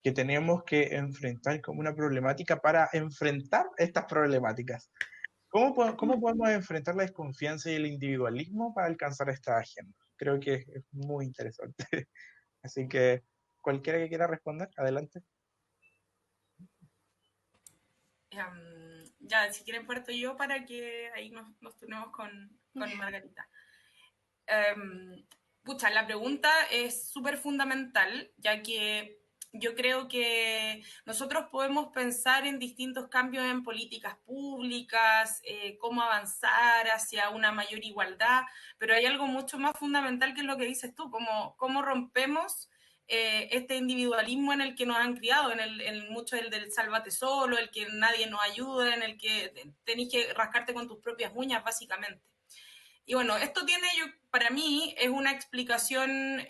que tenemos que enfrentar como una problemática para enfrentar estas problemáticas. ¿Cómo podemos enfrentar la desconfianza y el individualismo para alcanzar esta agenda? Creo que es muy interesante. Así que, cualquiera que quiera responder, adelante. Ya, si quieren parto yo para que ahí nos turnemos con Margarita. Pucha, la pregunta es súper fundamental, ya que yo creo que nosotros podemos pensar en distintos cambios en políticas públicas, cómo avanzar hacia una mayor igualdad, pero hay algo mucho más fundamental que es lo que dices tú, cómo rompemos este individualismo en el que nos han criado, en mucho el del sálvate solo, el que nadie nos ayuda, en el que tenés que rascarte con tus propias uñas, básicamente. Y bueno, esto tiene, para mí, es una explicación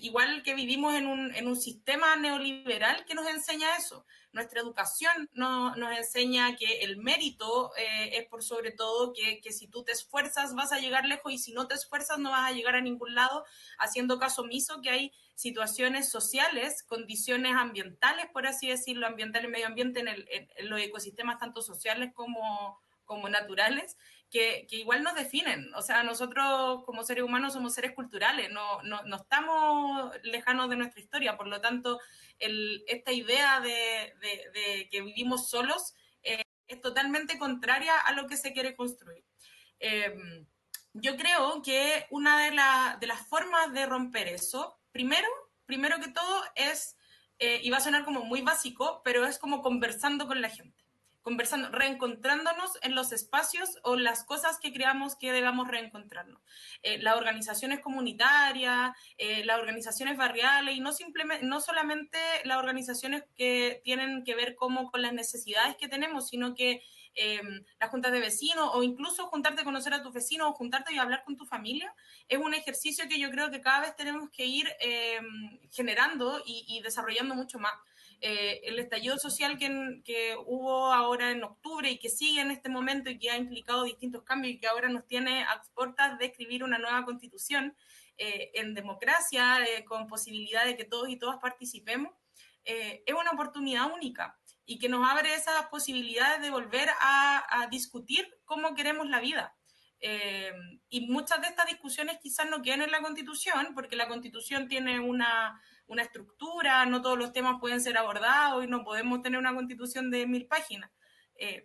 igual que vivimos en un sistema neoliberal que nos enseña eso. Nuestra educación nos enseña que el mérito es por sobre todo que si tú te esfuerzas vas a llegar lejos y si no te esfuerzas no vas a llegar a ningún lado, haciendo caso omiso que hay situaciones sociales, condiciones ambientales, por así decirlo, ambientales, medio ambiente en los ecosistemas tanto sociales como naturales, que igual nos definen. O sea, nosotros como seres humanos somos seres culturales, no estamos lejanos de nuestra historia, por lo tanto, esta idea de que vivimos solos es totalmente contraria a lo que se quiere construir. Yo creo que una de las formas de romper eso, primero que todo es, y va a sonar como muy básico, pero es como conversando con la gente, conversando, reencontrándonos en los espacios o las cosas que creamos que debamos reencontrarnos. Las organizaciones comunitarias, las organizaciones barriales y no solamente las organizaciones que tienen que ver como con las necesidades que tenemos, sino que las juntas de vecinos o incluso juntarte a conocer a tus vecinos o juntarte y hablar con tu familia, es un ejercicio que yo creo que cada vez tenemos que ir generando y desarrollando mucho más. El estallido social que hubo ahora en octubre y que sigue en este momento y que ha implicado distintos cambios y que ahora nos tiene a puertas de escribir una nueva constitución en democracia, con posibilidad de que todos y todas participemos, es una oportunidad única y que nos abre esas posibilidades de volver a discutir cómo queremos la vida. Y muchas de estas discusiones quizás no queden en la Constitución, porque la Constitución tiene una estructura, no todos los temas pueden ser abordados y no podemos tener una Constitución de 1000 páginas.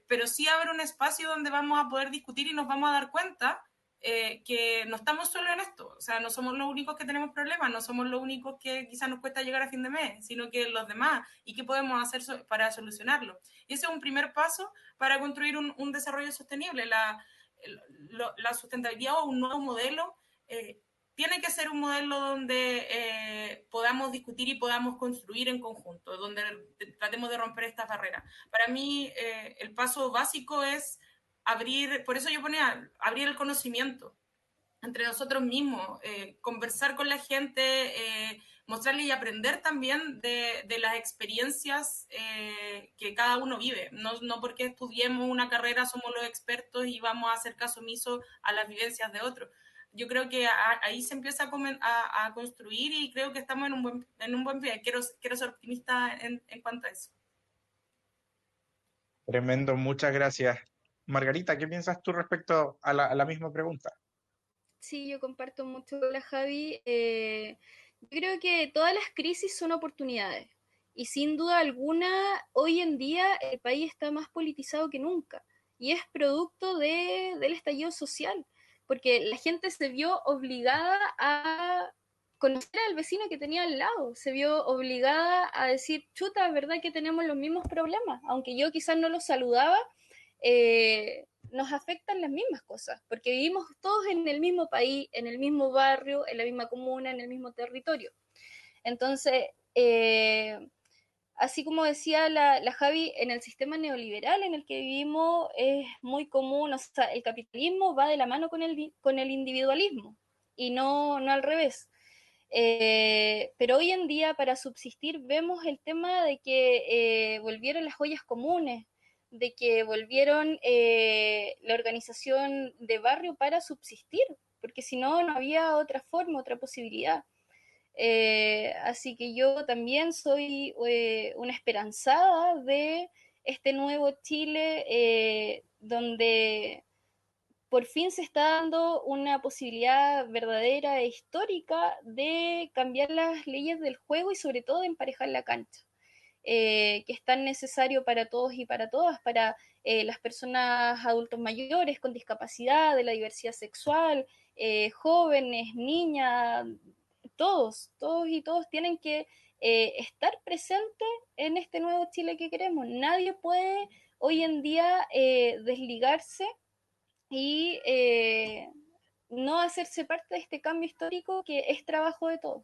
Pero sí abre un espacio donde vamos a poder discutir y nos vamos a dar cuenta que no estamos solo en esto, o sea, no somos los únicos que tenemos problemas, no somos los únicos que quizás nos cuesta llegar a fin de mes, sino que los demás, y qué podemos hacer para solucionarlo. Y ese es un primer paso para construir un desarrollo sostenible. La sustentabilidad o un nuevo modelo tiene que ser un modelo donde podamos discutir y podamos construir en conjunto, donde tratemos de romper estas barreras. Para mí, el paso básico es abrir, por eso yo ponía, abrir el conocimiento entre nosotros mismos, conversar con la gente, mostrarle y aprender también de las experiencias que cada uno vive. No porque estudiemos una carrera somos los expertos y vamos a hacer caso omiso a las vivencias de otros. Yo creo que ahí se empieza a construir y creo que estamos en un buen pie. Quiero ser optimista en cuanto a eso. Tremendo, muchas gracias. Margarita, ¿qué piensas tú respecto a la misma pregunta? Sí, yo comparto mucho con la Javi. Yo creo que todas las crisis son oportunidades. Y sin duda alguna, hoy en día el país está más politizado que nunca. Y es producto del estallido social. Porque la gente se vio obligada a conocer al vecino que tenía al lado. Se vio obligada a decir, chuta, es verdad que tenemos los mismos problemas. Aunque yo quizás no los saludaba, nos afectan las mismas cosas, porque vivimos todos en el mismo país, en el mismo barrio, en la misma comuna, en el mismo territorio. Entonces, así como decía la Javi, en el sistema neoliberal en el que vivimos es muy común, o sea, el capitalismo va de la mano con el individualismo y no al revés. Pero hoy en día para subsistir vemos el tema de que volvieron las ollas comunes, de que volvieron la organización de barrio para subsistir, porque si no, no había otra forma, otra posibilidad. Así que yo también soy una esperanzada de este nuevo Chile donde por fin se está dando una posibilidad verdadera e histórica de cambiar las leyes del juego y sobre todo de emparejar la cancha. Que es tan necesario para todos y para todas, para las personas adultos mayores con discapacidad, de la diversidad sexual, jóvenes, niñas, todos y todos tienen que estar presentes en este nuevo Chile que queremos. Nadie puede hoy en día desligarse y no hacerse parte de este cambio histórico que es trabajo de todos.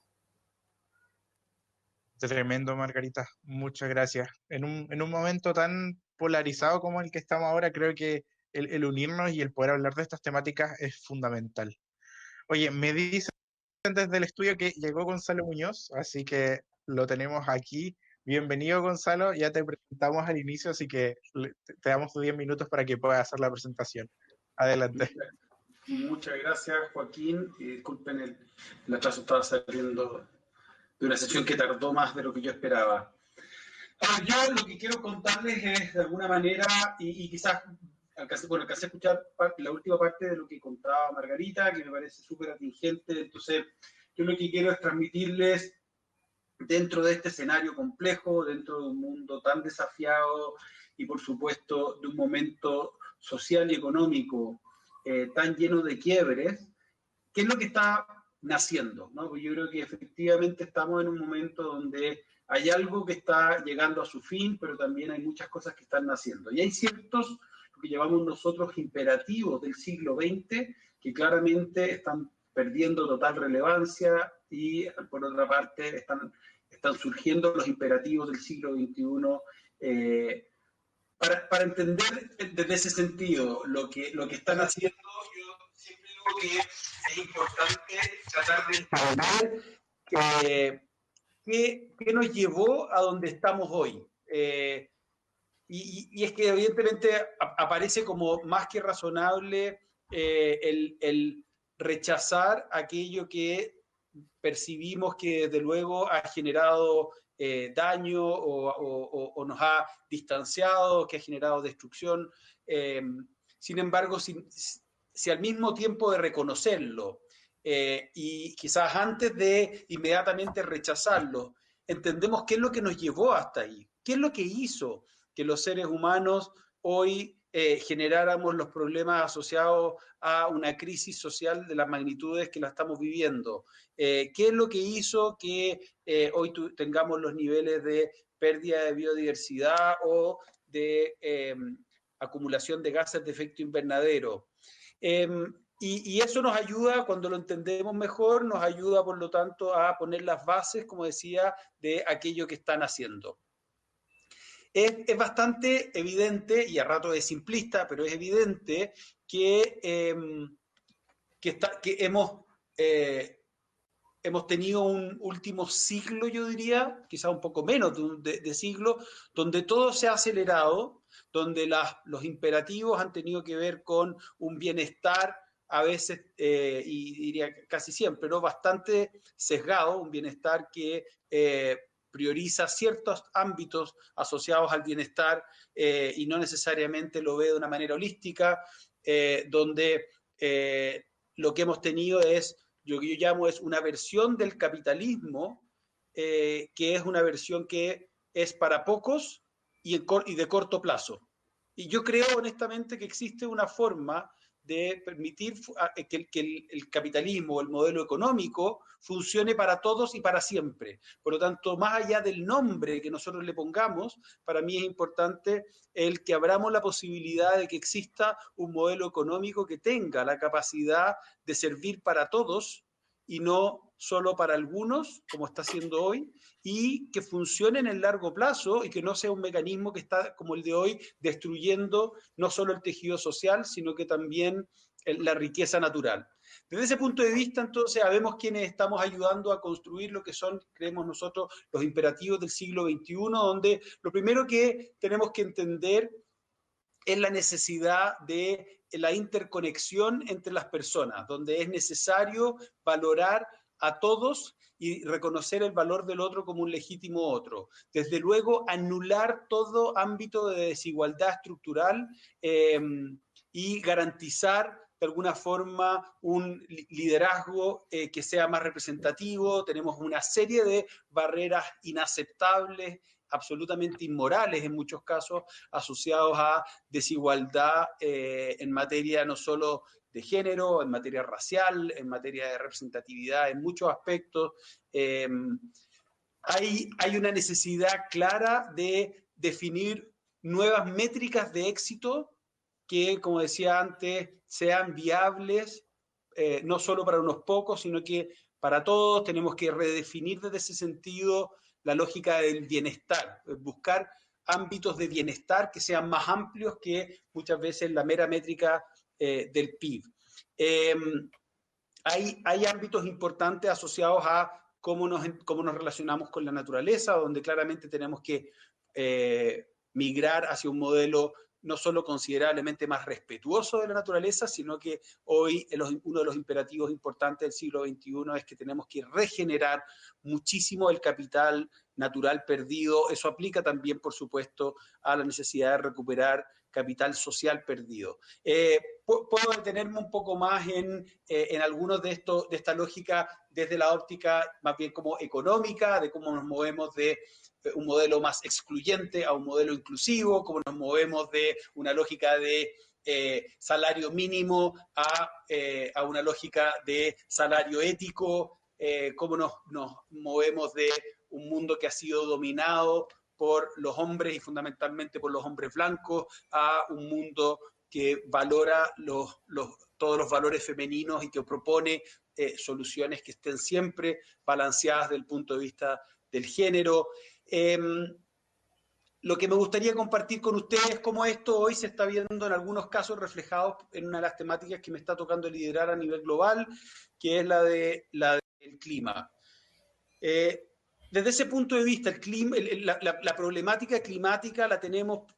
Tremendo, Margarita, muchas gracias. En un momento tan polarizado como el que estamos ahora, creo que el unirnos y el poder hablar de estas temáticas es fundamental. Oye, me dicen desde el estudio que llegó Gonzalo Muñoz, así que lo tenemos aquí. Bienvenido, Gonzalo, ya te presentamos al inicio, así que te damos 10 minutos para que puedas hacer la presentación. Adelante. Muchas gracias, Joaquín. Disculpen el atraso, estaba saliendo de una sesión que tardó más de lo que yo esperaba. Yo lo que quiero contarles es, de alguna manera, y quizás alcancé a escuchar la última parte de lo que contaba Margarita, que me parece súper atingente. Entonces, yo lo que quiero es transmitirles, dentro de este escenario complejo, dentro de un mundo tan desafiado y, por supuesto, de un momento social y económico tan lleno de quiebres, ¿qué es lo que está naciendo? ¿No? Pues yo creo que efectivamente estamos en un momento donde hay algo que está llegando a su fin, pero también hay muchas cosas que están naciendo. Y hay ciertos, lo que llamamos nosotros, imperativos del siglo XX, que claramente están perdiendo total relevancia y, por otra parte, están surgiendo los imperativos del siglo XXI. Para entender desde ese sentido lo que están haciendo, yo siempre digo que es importante tratar de entender qué nos llevó a donde estamos hoy. Y es que evidentemente aparece como más que razonable el rechazar aquello que percibimos que desde luego ha generado daño o nos ha distanciado, que ha generado destrucción. Sin embargo, si al mismo tiempo de reconocerlo y quizás antes de inmediatamente rechazarlo, entendemos qué es lo que nos llevó hasta ahí, qué es lo que hizo que los seres humanos hoy generáramos los problemas asociados a una crisis social de las magnitudes que la estamos viviendo. ¿Qué es lo que hizo que hoy tengamos los niveles de pérdida de biodiversidad o de acumulación de gases de efecto invernadero? Y eso nos ayuda, cuando lo entendemos mejor, nos ayuda, por lo tanto, a poner las bases, como decía, de aquello que están haciendo. Es bastante evidente, y a rato es simplista, pero es evidente que hemos tenido un último siglo, yo diría, quizá un poco menos de siglo, donde todo se ha acelerado, donde los imperativos han tenido que ver con un bienestar, a veces, y diría casi siempre, ¿no?, bastante sesgado, un bienestar que prioriza ciertos ámbitos asociados al bienestar y no necesariamente lo ve de una manera holística, donde lo que hemos tenido es, lo que yo llamo es una versión del capitalismo, que es una versión que es para pocos y de corto plazo. Y yo creo honestamente que existe una forma de permitir que el capitalismo, el modelo económico, funcione para todos y para siempre. Por lo tanto, más allá del nombre que nosotros le pongamos, para mí es importante el que abramos la posibilidad de que exista un modelo económico que tenga la capacidad de servir para todos y no solo para algunos, como está haciendo hoy, y que funcione en el largo plazo y que no sea un mecanismo que está, como el de hoy, destruyendo no solo el tejido social, sino que también la riqueza natural. Desde ese punto de vista, entonces, sabemos quiénes estamos ayudando a construir lo que son, creemos nosotros, los imperativos del siglo XXI, donde lo primero que tenemos que entender es la necesidad de la interconexión entre las personas, donde es necesario valorar a todos y reconocer el valor del otro como un legítimo otro. Desde luego, anular todo ámbito de desigualdad estructural y garantizar de alguna forma un liderazgo que sea más representativo. Tenemos una serie de barreras inaceptables, absolutamente inmorales en muchos casos, asociados a desigualdad en materia no solo de género, en materia racial, en materia de representatividad, en muchos aspectos. Hay una necesidad clara de definir nuevas métricas de éxito que, como decía antes, sean viables, no solo para unos pocos, sino que para todos. Tenemos que redefinir desde ese sentido la lógica del bienestar, buscar ámbitos de bienestar que sean más amplios que muchas veces la mera métrica del PIB. Hay ámbitos importantes asociados a cómo nos relacionamos con la naturaleza, donde claramente tenemos que migrar hacia un modelo no solo considerablemente más respetuoso de la naturaleza, sino que hoy uno de los imperativos importantes del siglo XXI es que tenemos que regenerar muchísimo el capital natural perdido. Eso aplica también, por supuesto, a la necesidad de recuperar capital social perdido. Puedo detenerme un poco más en algunos de esta lógica desde la óptica más bien como económica, de cómo nos movemos de un modelo más excluyente a un modelo inclusivo, cómo nos movemos de una lógica de salario mínimo a una lógica de salario ético, cómo nos movemos de un mundo que ha sido dominado por los hombres y fundamentalmente por los hombres blancos a un mundo que valora todos los valores femeninos y que propone soluciones que estén siempre balanceadas desde el punto de vista del género. Lo que me gustaría compartir con ustedes es cómo esto hoy se está viendo en algunos casos reflejados en una de las temáticas que me está tocando liderar a nivel global, que es la del clima. Desde ese punto de vista, la problemática climática la tenemos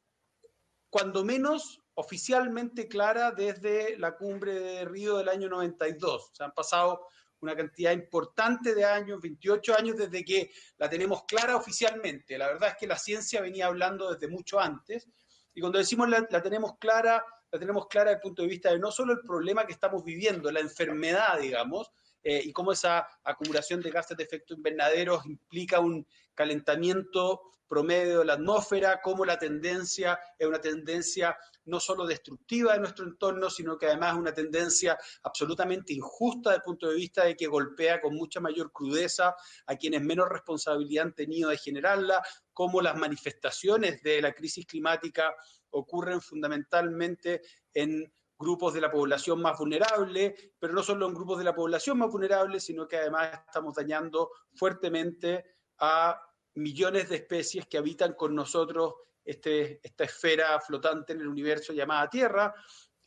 cuando menos oficialmente clara desde la cumbre de Río del año 92. O sea, han pasado una cantidad importante de años, 28 años desde que la tenemos clara oficialmente. La verdad es que la ciencia venía hablando desde mucho antes, y cuando decimos la tenemos clara desde el punto de vista de no solo el problema que estamos viviendo, la enfermedad, digamos, y cómo esa acumulación de gases de efecto invernadero implica un calentamiento promedio de la atmósfera, cómo la tendencia es una tendencia no solo destructiva de nuestro entorno, sino que además es una tendencia absolutamente injusta desde el punto de vista de que golpea con mucha mayor crudeza a quienes menos responsabilidad han tenido de generarla, cómo las manifestaciones de la crisis climática ocurren fundamentalmente en grupos de la población más vulnerable, pero no solo en grupos de la población más vulnerable, sino que además estamos dañando fuertemente a millones de especies que habitan con nosotros esta esfera flotante en el universo llamada Tierra,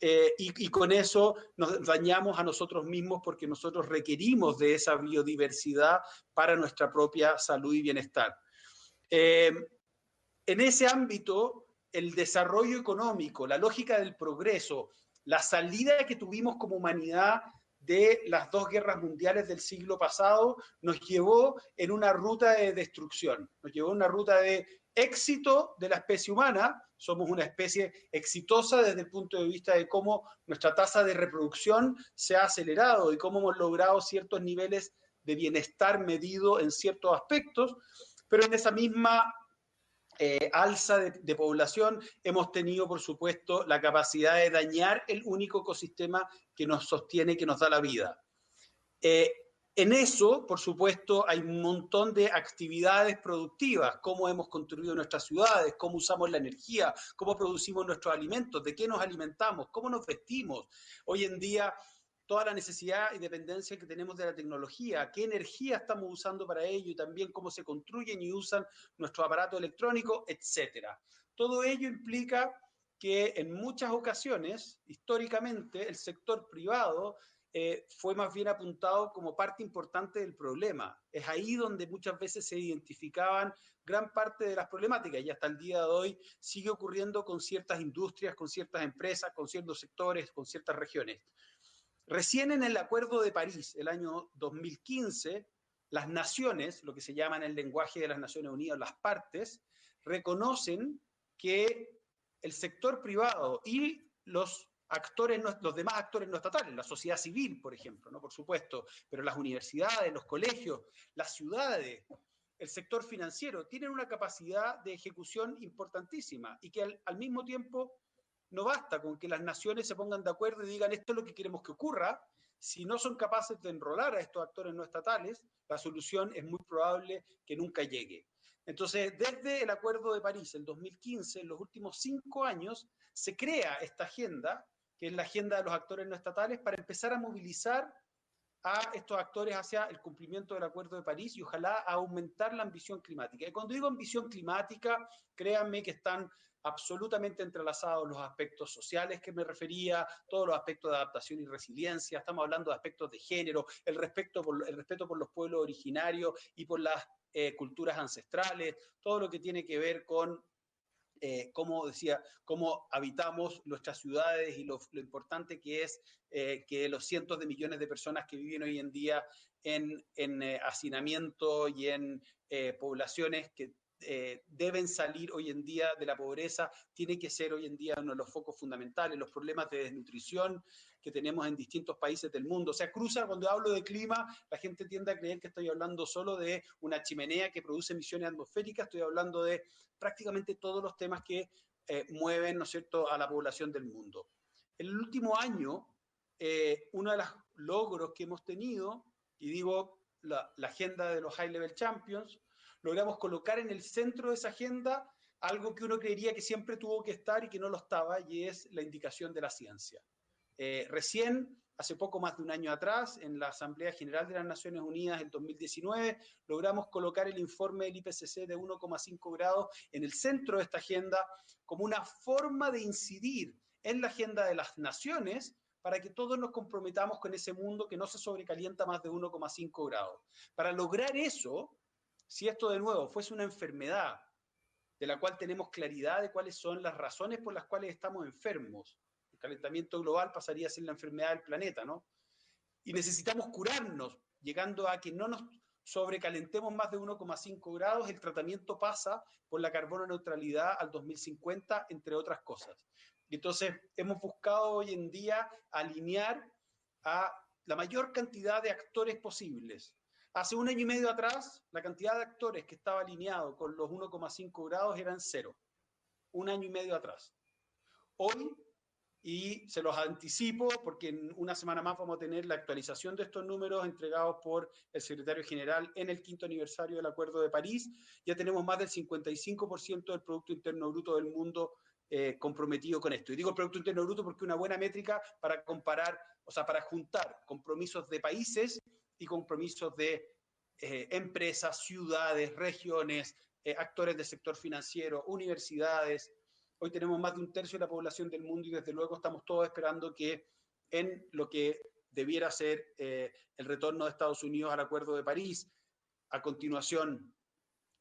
y con eso nos dañamos a nosotros mismos porque nosotros requerimos de esa biodiversidad para nuestra propia salud y bienestar. En ese ámbito, el desarrollo económico, la lógica del progreso, la salida que tuvimos como humanidad de las dos guerras mundiales del siglo pasado nos llevó en una ruta de destrucción, nos llevó en una ruta de éxito de la especie humana. Somos una especie exitosa desde el punto de vista de cómo nuestra tasa de reproducción se ha acelerado y cómo hemos logrado ciertos niveles de bienestar medido en ciertos aspectos, pero en esa misma alza de población hemos tenido, por supuesto, la capacidad de dañar el único ecosistema que nos sostiene, que nos da la vida. En eso, por supuesto, hay un montón de actividades productivas, cómo hemos construido nuestras ciudades, cómo usamos la energía, cómo producimos nuestros alimentos, de qué nos alimentamos, cómo nos vestimos. Hoy en día, toda la necesidad y dependencia que tenemos de la tecnología, qué energía estamos usando para ello y también cómo se construyen y usan nuestro aparato electrónico, etc. Todo ello implica que en muchas ocasiones, históricamente, el sector privado fue más bien apuntado como parte importante del problema. Es ahí donde muchas veces se identificaban gran parte de las problemáticas y hasta el día de hoy sigue ocurriendo con ciertas industrias, con ciertas empresas, con ciertos sectores, con ciertas regiones. Recién en el Acuerdo de París, el año 2015, las naciones, lo que se llama en el lenguaje de las Naciones Unidas, las partes, reconocen que el sector privado y los demás actores no estatales, la sociedad civil, por ejemplo, ¿no? Por supuesto, pero las universidades, los colegios, las ciudades, el sector financiero, tienen una capacidad de ejecución importantísima y que al mismo tiempo no basta con que las naciones se pongan de acuerdo y digan esto es lo que queremos que ocurra. Si no son capaces de enrolar a estos actores no estatales, la solución es muy probable que nunca llegue. Entonces, desde el Acuerdo de París, el 2015, en los últimos 5 años, se crea esta agenda, que es la agenda de los actores no estatales, para empezar a movilizar a estos actores hacia el cumplimiento del Acuerdo de París y ojalá aumentar la ambición climática. Y cuando digo ambición climática, créanme que están absolutamente entrelazados los aspectos sociales que me refería, todos los aspectos de adaptación y resiliencia, estamos hablando de aspectos de género, el respeto por los pueblos originarios y por las culturas ancestrales, todo lo que tiene que ver con como decía, cómo habitamos nuestras ciudades y lo importante que es que los cientos de millones de personas que viven hoy en día en hacinamiento y en poblaciones que deben salir hoy en día de la pobreza, tiene que ser hoy en día uno de los focos fundamentales, los problemas de desnutrición que tenemos en distintos países del mundo. O sea, cruza, cuando hablo de clima, la gente tiende a creer que estoy hablando solo de una chimenea que produce emisiones atmosféricas, estoy hablando de prácticamente todos los temas que mueven, ¿no es cierto?, a la población del mundo. En el último año, uno de los logros que hemos tenido, y digo la agenda de los High Level Champions, logramos colocar en el centro de esa agenda algo que uno creería que siempre tuvo que estar y que no lo estaba, y es la indicación de la ciencia. Recién, hace poco más de un año atrás, en la Asamblea General de las Naciones Unidas, en 2019, logramos colocar el informe del IPCC de 1,5 grados en el centro de esta agenda como una forma de incidir en la agenda de las naciones para que todos nos comprometamos con ese mundo que no se sobrecalienta más de 1,5 grados. Para lograr eso, si esto de nuevo fuese una enfermedad de la cual tenemos claridad de cuáles son las razones por las cuales estamos enfermos, el calentamiento global pasaría a ser la enfermedad del planeta, ¿no? Y necesitamos curarnos, llegando a que no nos sobrecalentemos más de 1,5 grados, el tratamiento pasa por la carbono neutralidad al 2050, entre otras cosas. Y entonces hemos buscado hoy en día alinear a la mayor cantidad de actores posibles. Hace un año y medio atrás, la cantidad de actores que estaba alineado con los 1,5 grados eran 0. Un año y medio atrás. Hoy, y se los anticipo porque en una semana más vamos a tener la actualización de estos números entregados por el secretario general en el 5º aniversario del Acuerdo de París, ya tenemos más del 55% del Producto Interno Bruto del mundo comprometido con esto. Y digo Producto Interno Bruto porque es una buena métrica para comparar, o sea, para juntar compromisos de países y compromisos de empresas, ciudades, regiones, actores del sector financiero, universidades. Hoy tenemos más de un tercio de la población del mundo y desde luego estamos todos esperando que en lo que debiera ser el retorno de Estados Unidos al Acuerdo de París, a continuación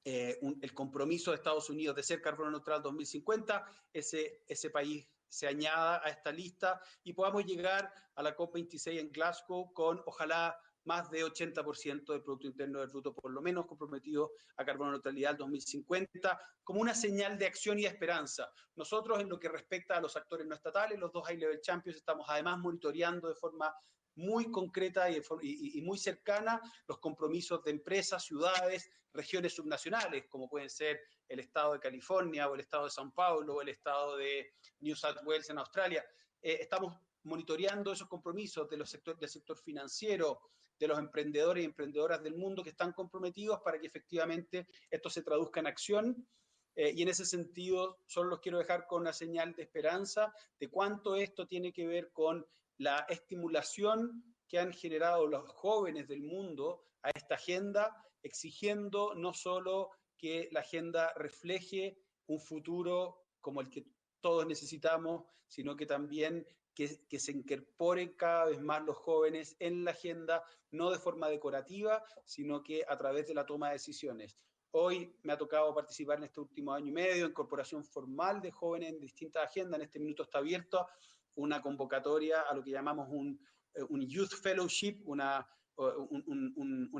el compromiso de Estados Unidos de ser carbono neutral 2050, ese país se añada a esta lista y podamos llegar a la COP26 en Glasgow con, ojalá, más de 80% del Producto Interno del Bruto, por lo menos, comprometido a carbono neutralidad al 2050, como una señal de acción y de esperanza. Nosotros, en lo que respecta a los actores no estatales, los dos High Level Champions, estamos además monitoreando de forma muy concreta y muy cercana los compromisos de empresas, ciudades, regiones subnacionales, como pueden ser el estado de California o el estado de São Paulo o el estado de New South Wales en Australia. Estamos monitoreando esos compromisos del sector financiero, de los emprendedores y emprendedoras del mundo que están comprometidos para que efectivamente esto se traduzca en acción. Y en ese sentido, solo los quiero dejar con una señal de esperanza de cuánto esto tiene que ver con la estimulación que han generado los jóvenes del mundo a esta agenda, exigiendo no solo que la agenda refleje un futuro como el que todos necesitamos, sino que también que se incorporen cada vez más los jóvenes en la agenda, no de forma decorativa, sino que a través de la toma de decisiones. Hoy me ha tocado participar en este último año y medio en incorporación formal de jóvenes en distintas agendas. En este minuto está abierto una convocatoria a lo que llamamos un Youth Fellowship, una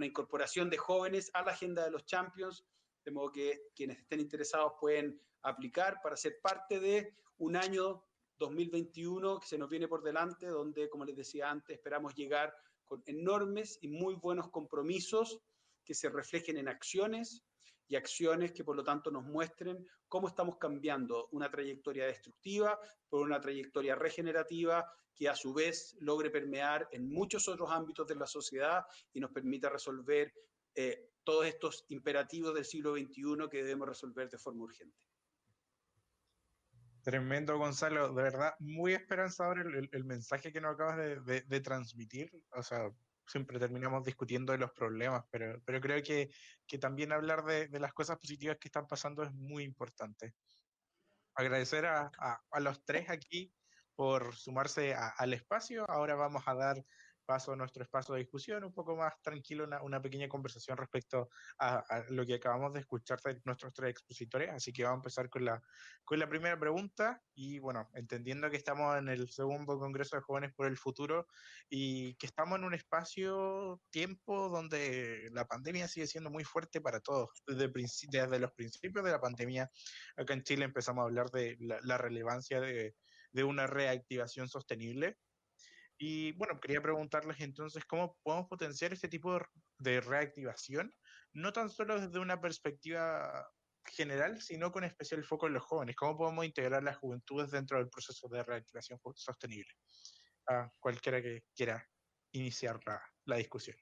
incorporación de jóvenes a la agenda de los Champions, de modo que quienes estén interesados pueden aplicar para ser parte de un año 2021 que se nos viene por delante, donde, como les decía antes, esperamos llegar con enormes y muy buenos compromisos que se reflejen en acciones y acciones que por lo tanto nos muestren cómo estamos cambiando una trayectoria destructiva por una trayectoria regenerativa que a su vez logre permear en muchos otros ámbitos de la sociedad y nos permita resolver todos estos imperativos del siglo XXI que debemos resolver de forma urgente. Tremendo, Gonzalo, de verdad, muy esperanzador el mensaje que nos acabas de transmitir. O sea, siempre terminamos discutiendo de los problemas, pero creo que también hablar de las cosas positivas que están pasando es muy importante. Agradecer a los tres aquí por sumarse al espacio. Ahora vamos a dar paso a nuestro espacio de discusión, un poco más tranquilo, una pequeña conversación respecto a lo que acabamos de escuchar de nuestros tres expositores. Así que vamos a empezar con la primera pregunta. Y bueno, entendiendo que estamos en el segundo Congreso de Jóvenes por el Futuro y que estamos en un espacio-tiempo donde la pandemia sigue siendo muy fuerte para todos. Desde los principios de la pandemia, acá en Chile empezamos a hablar de la relevancia de una reactivación sostenible. Y bueno, quería preguntarles entonces cómo podemos potenciar este tipo de reactivación, no tan solo desde una perspectiva general, sino con especial foco en los jóvenes. ¿Cómo podemos integrar las juventudes dentro del proceso de reactivación sostenible? A cualquiera que quiera iniciar la discusión.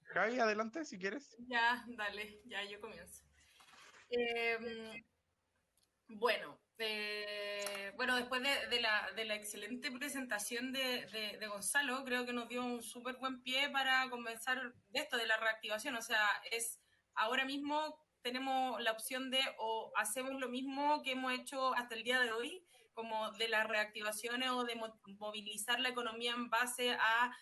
Javi, adelante si quieres. Ya, dale, ya yo comienzo. Bueno, después de la excelente presentación de Gonzalo, creo que nos dio un súper buen pie para comenzar de esto, de la reactivación. O sea, ahora mismo tenemos la opción de o hacemos lo mismo que hemos hecho hasta el día de hoy, como de las reactivaciones o de movilizar la economía en base a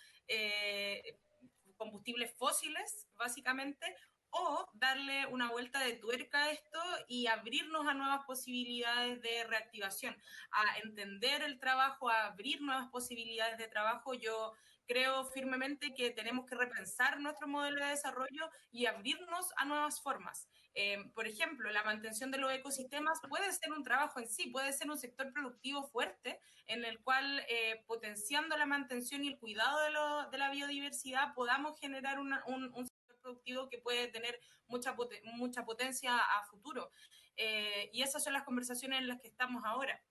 combustibles fósiles, básicamente, o darle una vuelta de tuerca a esto y abrirnos a nuevas posibilidades de reactivación, a entender el trabajo, a abrir nuevas posibilidades de trabajo. Yo creo firmemente que tenemos que repensar nuestro modelo de desarrollo y abrirnos a nuevas formas. Por ejemplo, la mantención de los ecosistemas puede ser un trabajo en sí, puede ser un sector productivo fuerte en el cual, potenciando la mantención y el cuidado de la biodiversidad, podamos generar un productivo que puede tener mucha potencia a futuro. Y esas son las conversaciones en las que estamos ahora.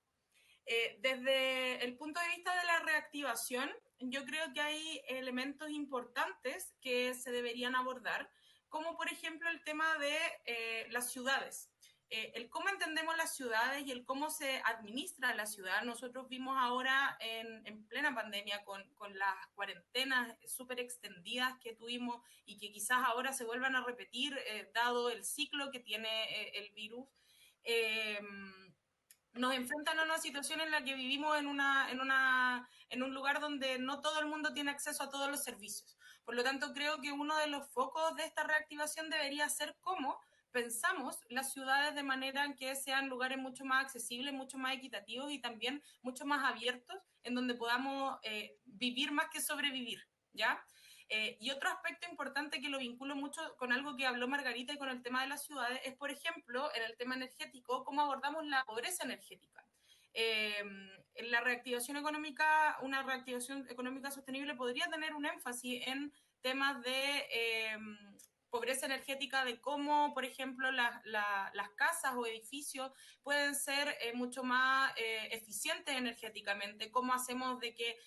Desde el punto de vista de la reactivación, yo creo que hay elementos importantes que se deberían abordar, como por ejemplo el tema de las ciudades. El cómo entendemos las ciudades y el cómo se administra la ciudad. Nosotros vimos ahora en plena pandemia con las cuarentenas súper extendidas que tuvimos y que quizás ahora se vuelvan a repetir, dado el ciclo que tiene el virus. Nos enfrentan a una situación en la que vivimos en un lugar donde no todo el mundo tiene acceso a todos los servicios. Por lo tanto, creo que uno de los focos de esta reactivación debería ser cómo pensamos las ciudades de manera en que sean lugares mucho más accesibles, mucho más equitativos y también mucho más abiertos, en donde podamos vivir más que sobrevivir, ¿ya? Y otro aspecto importante que lo vinculo mucho con algo que habló Margarita y con el tema de las ciudades es, por ejemplo, en el tema energético, cómo abordamos la pobreza energética. La reactivación económica, una reactivación económica sostenible podría tener un énfasis en temas de pobreza energética, de cómo, por ejemplo, las casas o edificios pueden ser mucho más eficientes energéticamente, cómo hacemos de que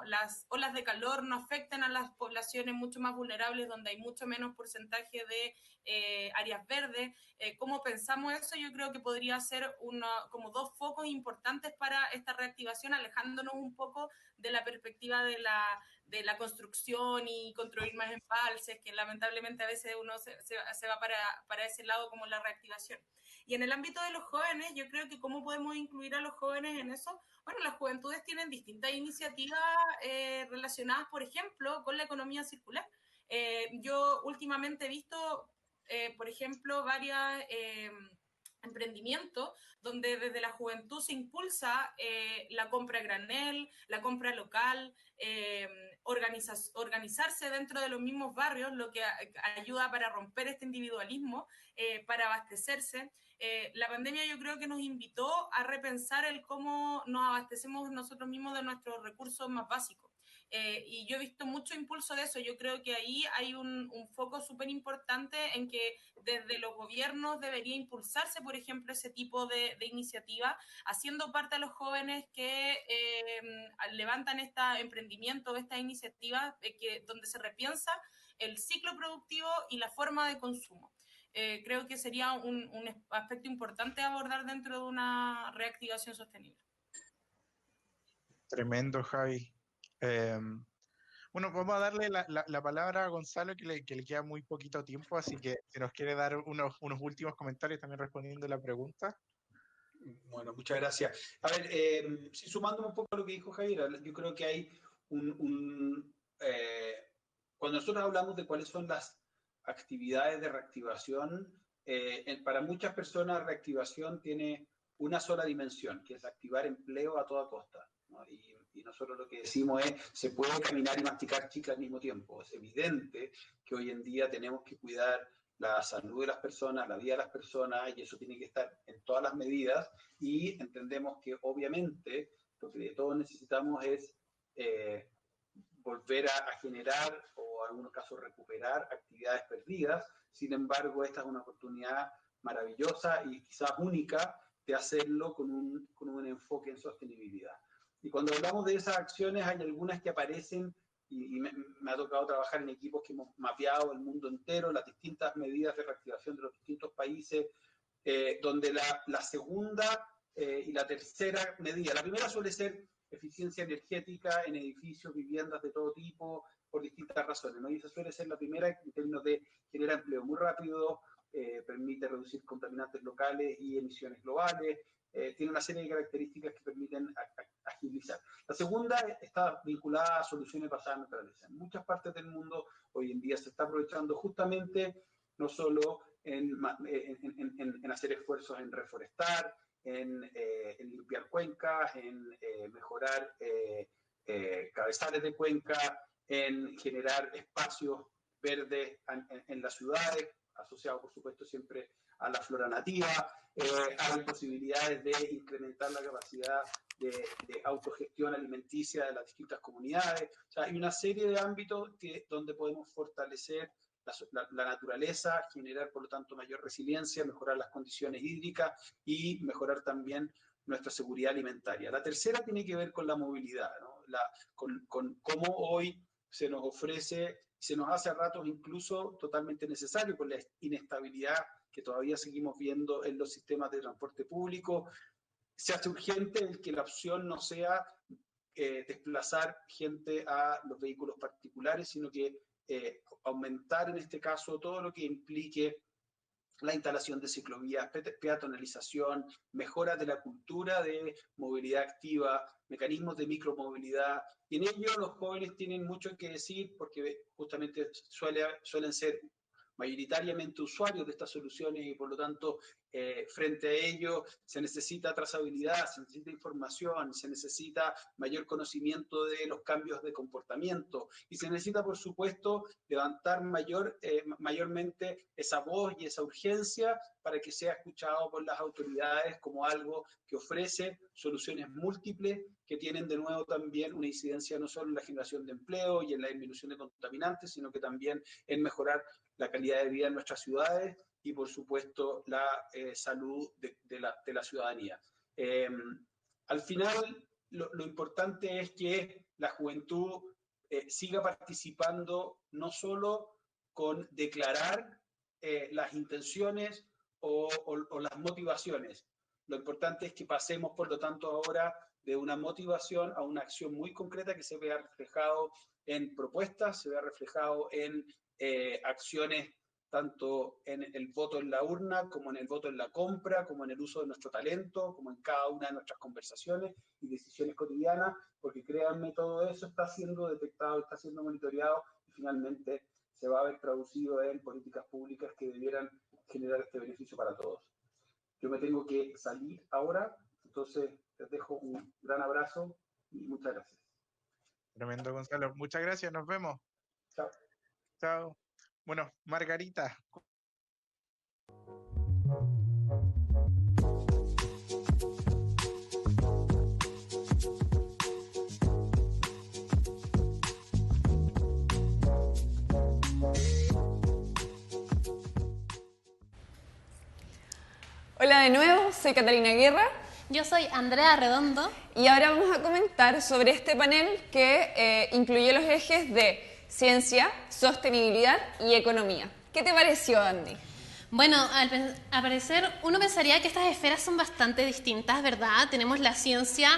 las olas de calor no afecten a las poblaciones mucho más vulnerables, donde hay mucho menos porcentaje de áreas verdes. ¿Cómo pensamos eso? Yo creo que podría ser como dos focos importantes para esta reactivación, alejándonos un poco de la perspectiva de la construcción y construir más embalses, que lamentablemente a veces uno se va para ese lado como la reactivación. Y en el ámbito de los jóvenes, yo creo que cómo podemos incluir a los jóvenes en eso. Bueno, las juventudes tienen distintas iniciativas relacionadas, por ejemplo, con la economía circular. Yo últimamente he visto, por ejemplo, varias emprendimientos donde desde la juventud se impulsa la compra a granel, la compra local, organizarse dentro de los mismos barrios, lo que ayuda para romper este individualismo, para abastecerse. La pandemia yo creo que nos invitó a repensar el cómo nos abastecemos nosotros mismos de nuestros recursos más básicos. Y yo he visto mucho impulso de eso. Yo creo que ahí hay un foco súper importante en que desde los gobiernos debería impulsarse, por ejemplo, ese tipo de iniciativa, haciendo parte a los jóvenes que levantan este emprendimiento, esta iniciativa, donde se repiensa el ciclo productivo y la forma de consumo. creo que sería un aspecto importante a abordar dentro de una reactivación sostenible. Tremendo, Javi. Bueno, vamos a darle la palabra a Gonzalo, que le queda muy poquito tiempo, así que si nos quiere dar unos últimos comentarios también respondiendo la pregunta. Bueno, muchas gracias. A ver, sí, sumándome un poco a lo que dijo Javier, yo creo que hay cuando nosotros hablamos de cuáles son las actividades de reactivación, para muchas personas reactivación tiene una sola dimensión, que es activar empleo a toda costa, ¿no? Y nosotros lo que decimos es, se puede caminar y masticar chicle al mismo tiempo. Es evidente que hoy en día tenemos que cuidar la salud de las personas, la vida de las personas, y eso tiene que estar en todas las medidas, y entendemos que obviamente lo que todos necesitamos es volver a generar, o en algunos casos recuperar, actividades perdidas. Sin embargo, esta es una oportunidad maravillosa y quizás única de hacerlo con un enfoque en sostenibilidad. Y cuando hablamos de esas acciones, hay algunas que aparecen, y me ha tocado trabajar en equipos que hemos mapeado el mundo entero, las distintas medidas de reactivación de los distintos países, donde la segunda y la tercera medida, la primera suele ser eficiencia energética en edificios, viviendas de todo tipo, por distintas razones, ¿no? Y esa suele ser la primera en términos de generar empleo muy rápido, permite reducir contaminantes locales y emisiones globales, tiene una serie de características que permiten agilizar. La segunda está vinculada a soluciones basadas en naturaleza. En muchas partes del mundo hoy en día se está aprovechando justamente no solo en hacer esfuerzos en reforestar, en limpiar cuencas, en mejorar cabezales de cuenca, en generar espacios verdes en las ciudades, asociados por supuesto siempre a la flora nativa. Hay posibilidades de incrementar la capacidad de autogestión alimenticia de las distintas comunidades. O sea, hay una serie de ámbitos donde podemos fortalecer la naturaleza, generar por lo tanto mayor resiliencia, mejorar las condiciones hídricas y mejorar también nuestra seguridad alimentaria. La tercera tiene que ver con la movilidad, ¿no? Con cómo hoy se nos ofrece, se nos hace a ratos incluso totalmente necesario con la inestabilidad que todavía seguimos viendo en los sistemas de transporte público. Se hace urgente el que la opción no sea desplazar gente a los vehículos particulares, sino que aumentar en este caso todo lo que implique la instalación de ciclovías, peatonalización, mejora de la cultura de movilidad activa, mecanismos de micromovilidad. Y en ello los jóvenes tienen mucho que decir porque justamente suelen ser mayoritariamente usuarios de estas soluciones y por lo tanto frente a ello se necesita trazabilidad, se necesita información, se necesita mayor conocimiento de los cambios de comportamiento y se necesita por supuesto levantar mayormente esa voz y esa urgencia para que sea escuchado por las autoridades como algo que ofrece soluciones múltiples que tienen de nuevo también una incidencia no solo en la generación de empleo y en la disminución de contaminantes, sino que también en mejorar la calidad de vida en nuestras ciudades y, por supuesto, la salud de la ciudadanía. Al final, lo importante es que la juventud siga participando no solo con declarar las intenciones o las motivaciones. Lo importante es que pasemos, por lo tanto, ahora de una motivación a una acción muy concreta que se vea reflejado en propuestas, se vea reflejado en acciones tanto en el voto en la urna, como en el voto en la compra, como en el uso de nuestro talento, como en cada una de nuestras conversaciones y decisiones cotidianas, porque créanme, todo eso está siendo detectado, está siendo monitoreado y finalmente se va a ver traducido en políticas públicas que debieran generar este beneficio para todos. Yo me tengo que salir ahora, entonces les dejo un gran abrazo y muchas gracias. Tremendo, Gonzalo. Muchas gracias, nos vemos. Chao. Chao. Bueno, Margarita. Hola de nuevo, soy Catalina Guerra. Yo soy Andrea Redondo. Y ahora vamos a comentar sobre este panel que incluye los ejes de ciencia, sostenibilidad y economía. ¿Qué te pareció, Andy? Bueno, al parecer uno pensaría que estas esferas son bastante distintas, ¿verdad? Tenemos la ciencia,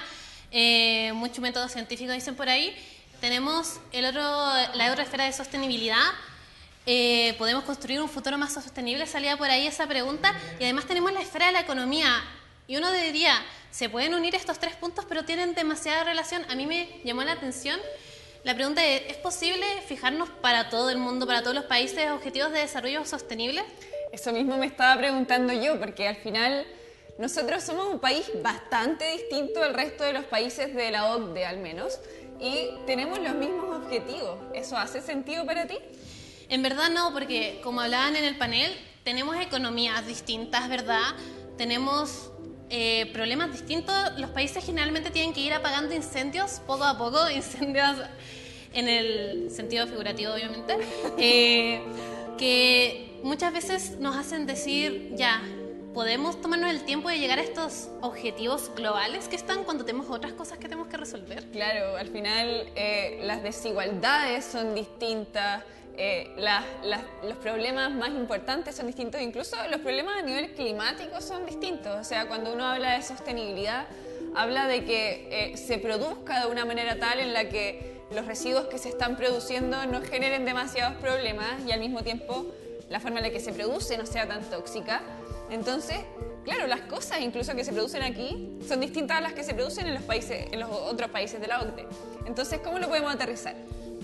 muchos métodos científicos dicen por ahí. Tenemos la otra esfera de sostenibilidad. ¿Podemos construir un futuro más sostenible? Salía por ahí esa pregunta. Y además tenemos la esfera de la economía. Y uno diría, se pueden unir estos tres puntos, pero tienen demasiada relación. A mí me llamó la atención la pregunta ¿es posible fijarnos para todo el mundo, para todos los países, objetivos de desarrollo sostenible? Eso mismo me estaba preguntando yo, porque al final nosotros somos un país bastante distinto al resto de los países de la OCDE al menos, y tenemos los mismos objetivos. ¿Eso hace sentido para ti? En verdad no, porque como hablaban en el panel, tenemos economías distintas, ¿verdad? Tenemos problemas distintos. Los países generalmente tienen que ir apagando incendios poco a poco, incendios en el sentido figurativo, obviamente, que muchas veces nos hacen decir, ya, podemos tomarnos el tiempo de llegar a estos objetivos globales que están cuando tenemos otras cosas que tenemos que resolver. Claro, al final las desigualdades son distintas. Los problemas más importantes son distintos, incluso los problemas a nivel climático son distintos. O sea, cuando uno habla de sostenibilidad, habla de que se produzca de una manera tal en la que los residuos que se están produciendo no generen demasiados problemas y al mismo tiempo la forma en la que se produce no sea tan tóxica. Entonces, claro, las cosas incluso que se producen aquí son distintas a las que se producen en los otros países de la OCDE. Entonces, ¿cómo lo podemos aterrizar?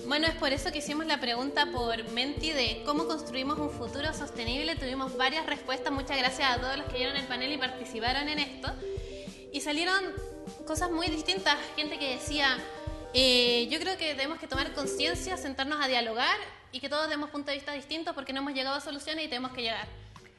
Bueno, es por eso que hicimos la pregunta por Menti de cómo construimos un futuro sostenible. Tuvimos varias respuestas. Muchas gracias a todos los que vieron el panel y participaron en esto. Y salieron cosas muy distintas. Gente que decía, yo creo que tenemos que tomar conciencia, sentarnos a dialogar y que todos demos puntos de vista distintos porque no hemos llegado a soluciones y tenemos que llegar.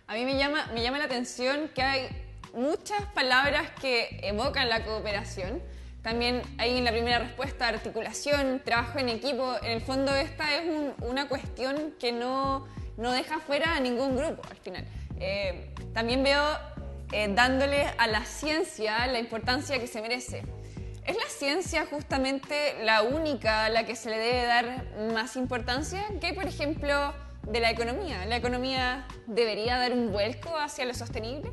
A mí me llama la atención que hay muchas palabras que evocan la cooperación. También hay en la primera respuesta articulación, trabajo en equipo. En el fondo esta es una cuestión que no deja fuera a ningún grupo al final. También veo dándole a la ciencia la importancia que se merece. ¿Es la ciencia justamente la única a la que se le debe dar más importancia? ¿Qué hay, por ejemplo, de la economía? ¿La economía debería dar un vuelco hacia lo sostenible?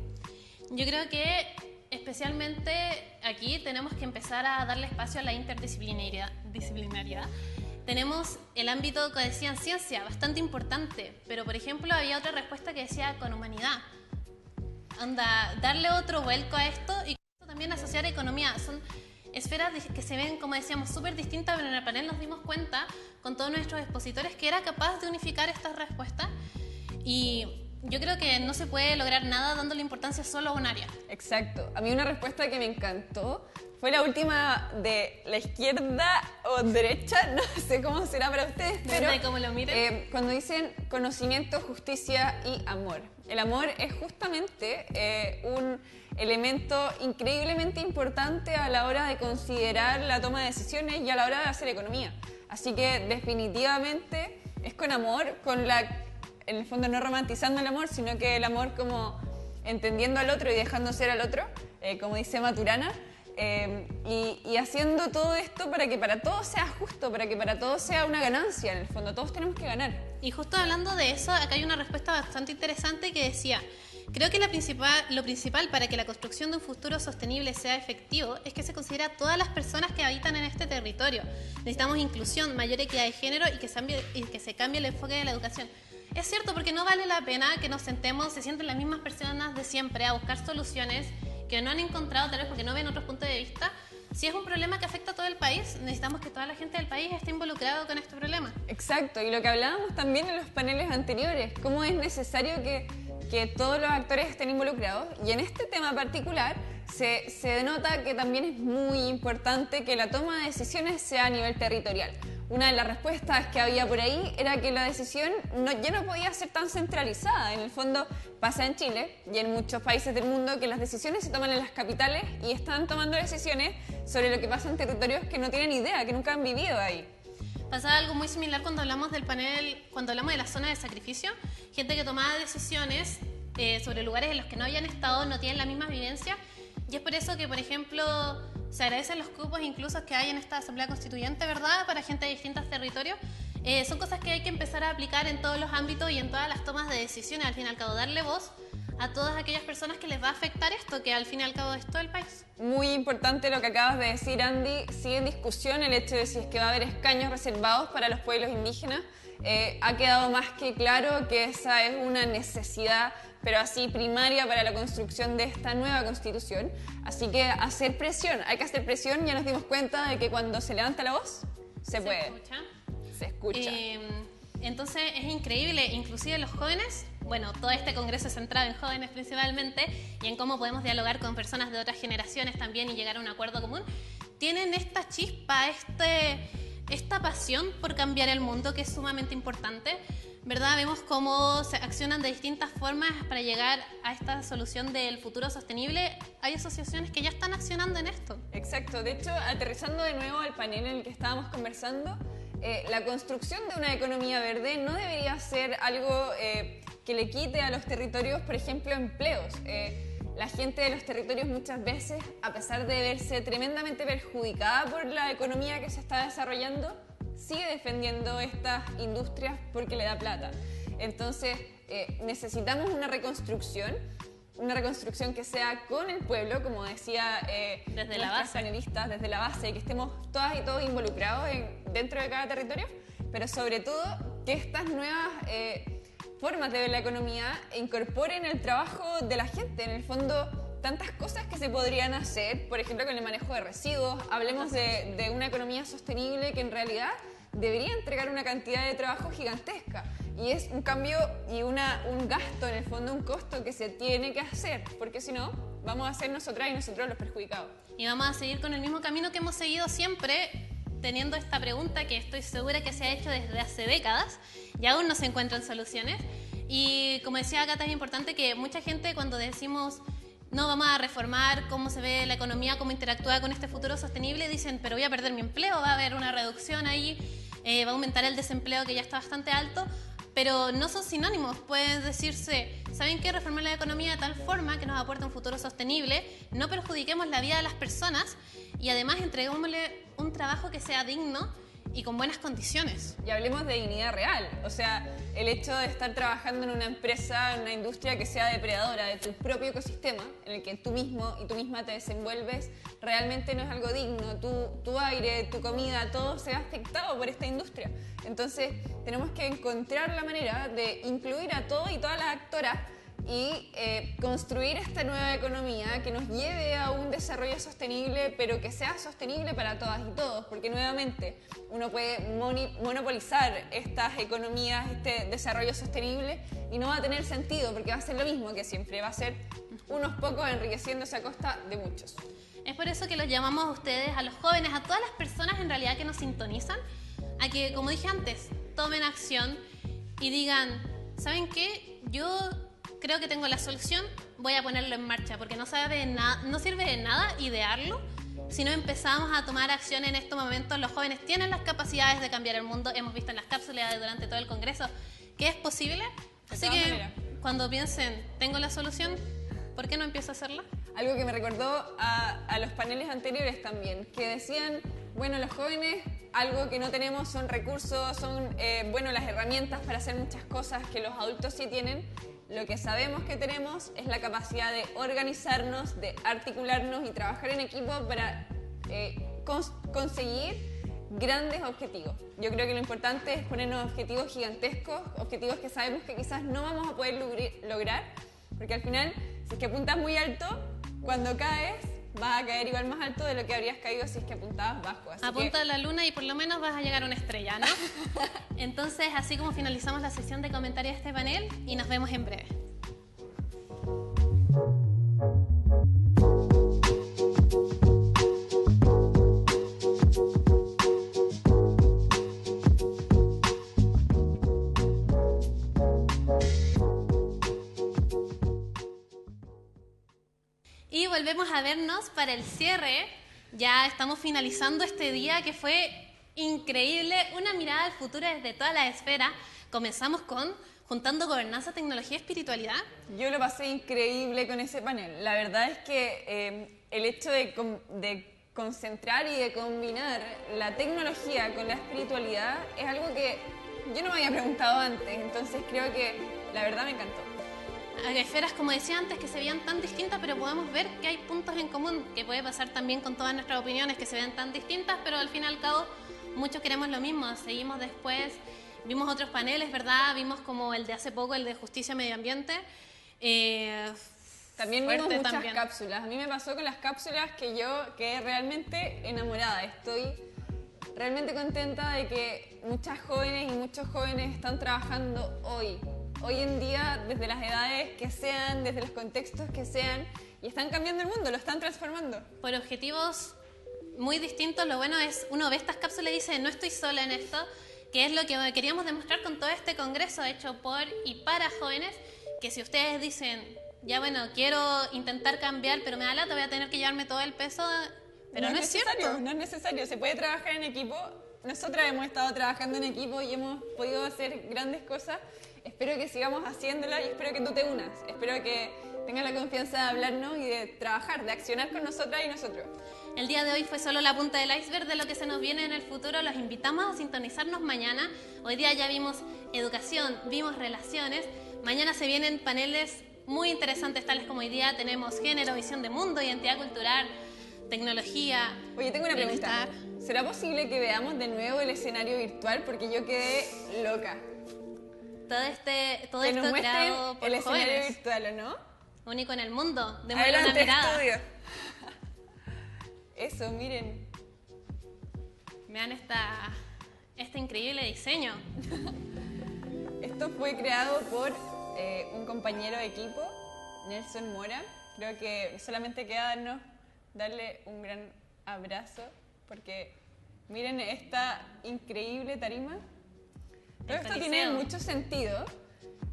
Yo creo que especialmente aquí tenemos que empezar a darle espacio a la interdisciplinariedad. Tenemos el ámbito que decían ciencia, bastante importante, pero por ejemplo había otra respuesta que decía con humanidad. Darle otro vuelco a esto y también asociar economía. Son esferas que se ven, como decíamos, súper distintas, pero en el panel nos dimos cuenta con todos nuestros expositores que era capaz de unificar estas respuestas y yo creo que no se puede lograr nada dándole importancia solo a un área. Exacto. A mí una respuesta que me encantó fue la última de la izquierda o derecha, no sé cómo será para ustedes, pero ¿cómo lo miren? Cuando dicen conocimiento, justicia y amor. El amor es justamente un elemento increíblemente importante a la hora de considerar la toma de decisiones y a la hora de hacer economía. Así que definitivamente es con amor, en el fondo no romantizando el amor, sino que el amor como entendiendo al otro y dejando ser al otro, como dice Maturana, y haciendo todo esto para que para todos sea justo, para que para todos sea una ganancia, en el fondo, todos tenemos que ganar. Y justo hablando de eso, acá hay una respuesta bastante interesante que decía, creo que lo principal para que la construcción de un futuro sostenible sea efectivo es que se considere a todas las personas que habitan en este territorio. Necesitamos inclusión, mayor equidad de género y que se cambie el enfoque de la educación. Es cierto, porque no vale la pena que nos sentemos, se sienten las mismas personas de siempre a buscar soluciones que no han encontrado, tal vez porque no ven otros puntos de vista. Si es un problema que afecta a todo el país, necesitamos que toda la gente del país esté involucrada con este problema. Exacto, y lo que hablábamos también en los paneles anteriores, cómo es necesario que todos los actores estén involucrados. Y en este tema particular se denota que también es muy importante que la toma de decisiones sea a nivel territorial. Una de las respuestas que había por ahí era que la decisión ya no podía ser tan centralizada. En el fondo pasa en Chile y en muchos países del mundo que las decisiones se toman en las capitales y están tomando decisiones sobre lo que pasa en territorios que no tienen idea, que nunca han vivido ahí. Pasaba algo muy similar cuando hablamos del panel, cuando hablamos de la zona de sacrificio. Gente que tomaba decisiones sobre lugares en los que no habían estado, no tienen la misma vivencia. Y es por eso que, por ejemplo, se agradecen los cupos incluso que hay en esta Asamblea Constituyente, ¿verdad?, para gente de distintos territorios, son cosas que hay que empezar a aplicar en todos los ámbitos y en todas las tomas de decisiones. Al fin y al cabo, darle voz a todas aquellas personas que les va a afectar esto, que al fin y al cabo es todo el país. Muy importante lo que acabas de decir, Andy. Sigue en discusión el hecho de si es que va a haber escaños reservados para los pueblos indígenas. Ha quedado más que claro que esa es una necesidad, pero así primaria, para la construcción de esta nueva constitución. Así que hacer presión, hay que hacer presión. Ya nos dimos cuenta de que cuando se levanta la voz, se puede. Se escucha. Entonces es increíble, inclusive los jóvenes, bueno, todo este congreso es centrado en jóvenes principalmente y en cómo podemos dialogar con personas de otras generaciones también y llegar a un acuerdo común, tienen esta chispa, esta pasión por cambiar el mundo, que es sumamente importante, ¿verdad? Vemos cómo se accionan de distintas formas para llegar a esta solución del futuro sostenible. Hay asociaciones que ya están accionando en esto. Exacto. De hecho, aterrizando de nuevo al panel en el que estábamos conversando, la construcción de una economía verde no debería ser algo que le quite a los territorios, por ejemplo, empleos. La gente de los territorios muchas veces, a pesar de verse tremendamente perjudicada por la economía que se está desarrollando, sigue defendiendo estas industrias porque le da plata. Entonces, necesitamos una reconstrucción que sea con el pueblo, como decía desde la base, panelistas, desde la base, que estemos todas y todos involucrados dentro de cada territorio, pero sobre todo que estas nuevas formas de ver la economía incorporen el trabajo de la gente. En el fondo, tantas cosas que se podrían hacer, por ejemplo, con el manejo de residuos. Hablemos de una economía sostenible que en realidad debería entregar una cantidad de trabajo gigantesca. Y es un cambio y un gasto, en el fondo, un costo que se tiene que hacer, porque si no, vamos a ser nosotras y nosotros los perjudicados. Y vamos a seguir con el mismo camino que hemos seguido siempre, teniendo esta pregunta que estoy segura que se ha hecho desde hace décadas y aún no se encuentran soluciones. Y como decía Cata, es importante que mucha gente, cuando decimos no vamos a reformar cómo se ve la economía, cómo interactúa con este futuro sostenible, dicen, pero voy a perder mi empleo, va a haber una reducción ahí, va a aumentar el desempleo que ya está bastante alto, pero no son sinónimos. Puede decirse, ¿saben qué? Reformar la economía de tal forma que nos aporte un futuro sostenible, no perjudiquemos la vida de las personas y además entreguémosle un trabajo que sea digno y con buenas condiciones. Y hablemos de dignidad real. O sea, el hecho de estar trabajando en una empresa, en una industria que sea depredadora de tu propio ecosistema, en el que tú mismo y tú misma te desenvuelves, realmente no es algo digno. Tu aire, tu comida, todo se ve afectado por esta industria. Entonces, tenemos que encontrar la manera de incluir a todo y todas las actoras y construir esta nueva economía que nos lleve a un desarrollo sostenible, pero que sea sostenible para todas y todos, porque nuevamente uno puede monopolizar estas economías, este desarrollo sostenible, y no va a tener sentido, porque va a ser lo mismo que siempre, va a ser unos pocos enriqueciéndose a costa de muchos. Es por eso que los llamamos a ustedes, a los jóvenes, a todas las personas en realidad que nos sintonizan, a que, como dije antes, tomen acción y digan, ¿saben qué? Yo creo que tengo la solución, voy a ponerlo en marcha, porque no sirve de nada idearlo si no empezamos a tomar acción en estos momentos. Los jóvenes tienen las capacidades de cambiar el mundo, hemos visto en las cápsulas durante todo el congreso que es posible, así que cuando piensen, tengo la solución, ¿por qué no empiezo a hacerla? Algo que me recordó a los paneles anteriores también, que decían, bueno, los jóvenes, algo que no tenemos son recursos, son las herramientas para hacer muchas cosas que los adultos sí tienen. Lo que sabemos que tenemos es la capacidad de organizarnos, de articularnos y trabajar en equipo para conseguir grandes objetivos. Yo creo que lo importante es ponernos objetivos gigantescos, objetivos que sabemos que quizás no vamos a poder lograr, porque al final, si es que apuntas muy alto, cuando caes vas a caer igual más alto de lo que habrías caído si es que apuntabas bajo. Apunta a la luna y por lo menos vas a llegar a una estrella, ¿no? Entonces, así como finalizamos la sesión de comentarios de este panel y nos vemos en breve. Y volvemos a vernos para el cierre. Ya estamos finalizando este día que fue increíble, una mirada al futuro desde todas las esferas. Comenzamos con juntando gobernanza, tecnología y espiritualidad. Yo lo pasé increíble con ese panel. La verdad es que el hecho de concentrar y de combinar la tecnología con la espiritualidad es algo que yo no me había preguntado antes, entonces creo que la verdad me encantó. Hay esferas, como decía antes, que se veían tan distintas, pero podemos ver que hay puntos en común, que puede pasar también con todas nuestras opiniones, que se ven tan distintas, pero al fin y al cabo muchos queremos lo mismo. Seguimos después, vimos otros paneles, ¿verdad? Vimos como el de hace poco, el de justicia y medio ambiente. También vimos muchas cápsulas. A mí me pasó con las cápsulas que yo quedé realmente enamorada. Estoy realmente contenta de que muchas jóvenes y muchos jóvenes están trabajando hoy en día, desde las edades que sean, desde los contextos que sean, y están cambiando el mundo, lo están transformando. Por objetivos muy distintos. Lo bueno es, uno ve estas cápsulas y dice, no estoy sola en esto, que es lo que queríamos demostrar con todo este congreso hecho por y para jóvenes, que si ustedes dicen, ya bueno, quiero intentar cambiar, pero me da lata, voy a tener que llevarme todo el peso, pero no es cierto. No es necesario, se puede trabajar en equipo. Nosotras hemos estado trabajando en equipo y hemos podido hacer grandes cosas. Espero que sigamos haciéndola y espero que tú te unas. Espero que tengas la confianza de hablarnos y de trabajar, de accionar con nosotras y nosotros. El día de hoy fue solo la punta del iceberg de lo que se nos viene en el futuro. Los invitamos a sintonizarnos mañana. Hoy día ya vimos educación, vimos relaciones. Mañana se vienen paneles muy interesantes, tales como hoy día tenemos género, visión de mundo, identidad cultural, tecnología. Oye, tengo una pregunta. ¿Será posible que veamos de nuevo el escenario virtual? Porque yo quedé loca. Todo esto creado por el escenario jóvenes. Virtual, ¿o no? Único en el mundo. Démosle Adelante, una mirada. estudio. Eso, miren. Vean este increíble diseño. Esto fue creado por un compañero de equipo, Nelson Mora. Creo que solamente queda darle un gran abrazo, porque miren esta increíble tarima. Todo esto tiene mucho sentido.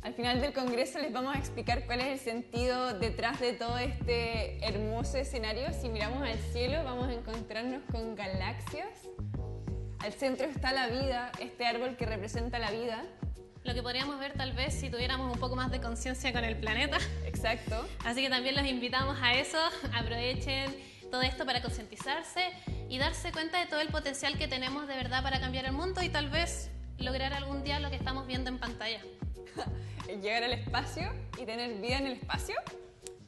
Al final del congreso les vamos a explicar cuál es el sentido detrás de todo este hermoso escenario. Si miramos al cielo vamos a encontrarnos con galaxias. Al centro está la vida, este árbol que representa la vida. Lo que podríamos ver tal vez si tuviéramos un poco más de conciencia con el planeta. Exacto. Así que también los invitamos a eso. Aprovechen todo esto para concientizarse y darse cuenta de todo el potencial que tenemos de verdad para cambiar el mundo y tal vez lograr algún día lo que estamos viendo en pantalla. Llegar al espacio y tener vida en el espacio.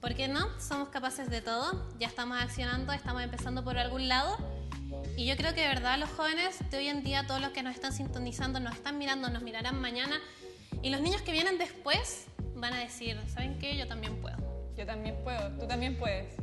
¿Por qué no? Somos capaces de todo. Ya estamos accionando, estamos empezando por algún lado. Y yo creo que de verdad los jóvenes de hoy en día, todos los que nos están sintonizando, nos están mirando, nos mirarán mañana. Y los niños que vienen después van a decir, ¿saben qué? Yo también puedo. Yo también puedo. Tú también puedes.